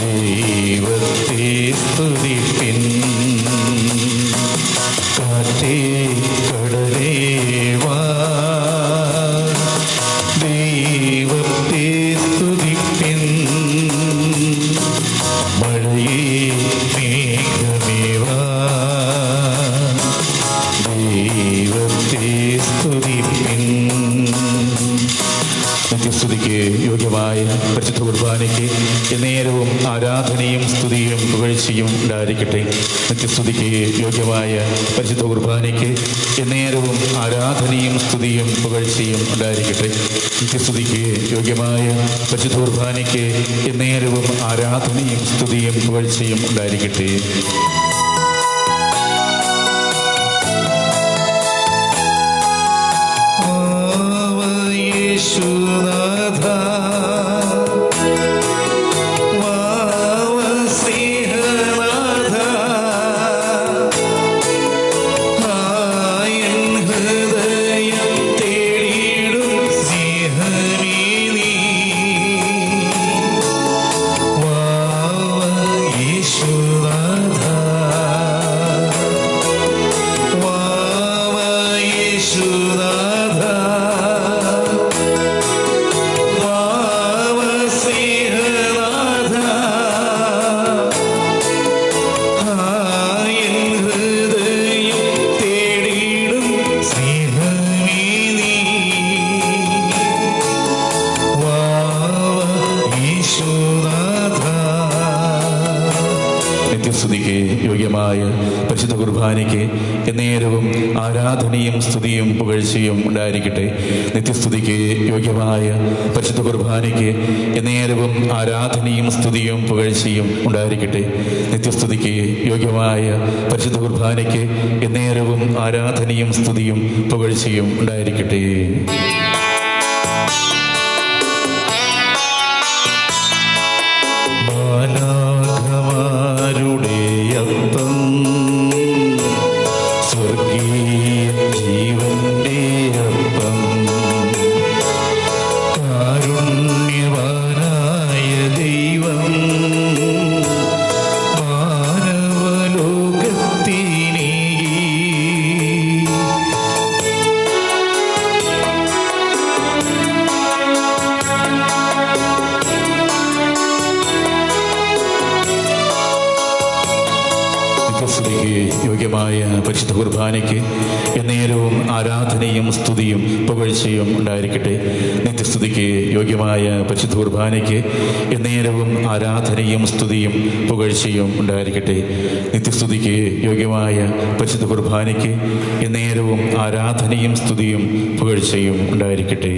ദൈവത്തെ സ്തുതിപ്പിൻ. കാറ്റേ കടലേ വാ, ദൈവത്തെ സ്തുതിപ്പിൻ, മഴയേ മേഘമേ വാ, ദൈവത്തെ സ്തുതിപ്പിൻ. നിത്യസ്തുതിക്ക് യോഗ്യമായ പരിശുദ്ധ കുർബാനയ്ക്ക് നേരവും ആരാധനയും സ്തുതിയും പുകഴ്ചയും ഉണ്ടായിരിക്കട്ടെ. നിത്യസ്തുതിക്ക് യോഗ്യമായ പരിശുദ്ധ കുർബാനയ്ക്ക് നേരവും ആരാധനയും സ്തുതിയും പുകഴ്ചയും ഉണ്ടായിരിക്കട്ടെ. നിത്യസ്തുതിക്ക് യോഗ്യമായ പരിശുദ്ധ കുർബാനയ്ക്ക് നേരവും ആരാധനയും സ്തുതിയും പുകഴ്ചയും ഉണ്ടായിരിക്കട്ടെ. യേശുനാഥ വാവ സ്നേഹനാഥ, ആയൻ ഹൃദയം തേടിയിടും സ്നേഹമേ നീ, വാവ യേശുനാഥ, വാവ യേശുനാഥ, നിത്യസ്തുതിക്ക് യോഗ്യമായ പരിശുദ്ധ കുർബാനയ്ക്ക് നേരവും ആരാധനയും സ്തുതിയും പുകഴ്ചയും ഉണ്ടായിരിക്കട്ടെ. നിത്യസ്തുതിക്ക് യോഗ്യമായ പരിശുദ്ധ കുർബാനയ്ക്ക് നേരവും ആരാധനയും സ്തുതിയും പുകഴ്ചയും ഉണ്ടായിരിക്കട്ടെ. നിത്യസ്തുതിക്ക് യോഗ്യമായ പരിശുദ്ധ കുർബാനയ്ക്ക് നേരവും ആരാധനയും സ്തുതിയും പുകഴ്ചയും ഉണ്ടായിരിക്കട്ടെ. മാലാഖമാരുടെ അപ്പം, സ്വർഗീയ ജീവന്റെ അപ്പം, കാരുണ്യവാനായ ദൈവം മാനവലോകത്തിനേ യോഗ്യമായ പരിശുദ്ധ കുർബാനയ്ക്ക് നേരവും ആരാധനയും സ്തുതിയും പുകഴ്ചയും ഉണ്ടായിരിക്കട്ടെ. നിത്യസ്തുതിക്ക് യോഗ്യമായ പരിശുദ്ധ കുർബാനയ്ക്ക് നേരവും ആരാധനയും സ്തുതിയും പുകഴ്ചയും ഉണ്ടായിരിക്കട്ടെ. നിത്യസ്തുതിക്ക് യോഗ്യമായ പരിശുദ്ധ കുർബാനയ്ക്ക് നേരവും ആരാധനയും സ്തുതിയും പുകഴ്ചയും ഉണ്ടായിരിക്കട്ടെ.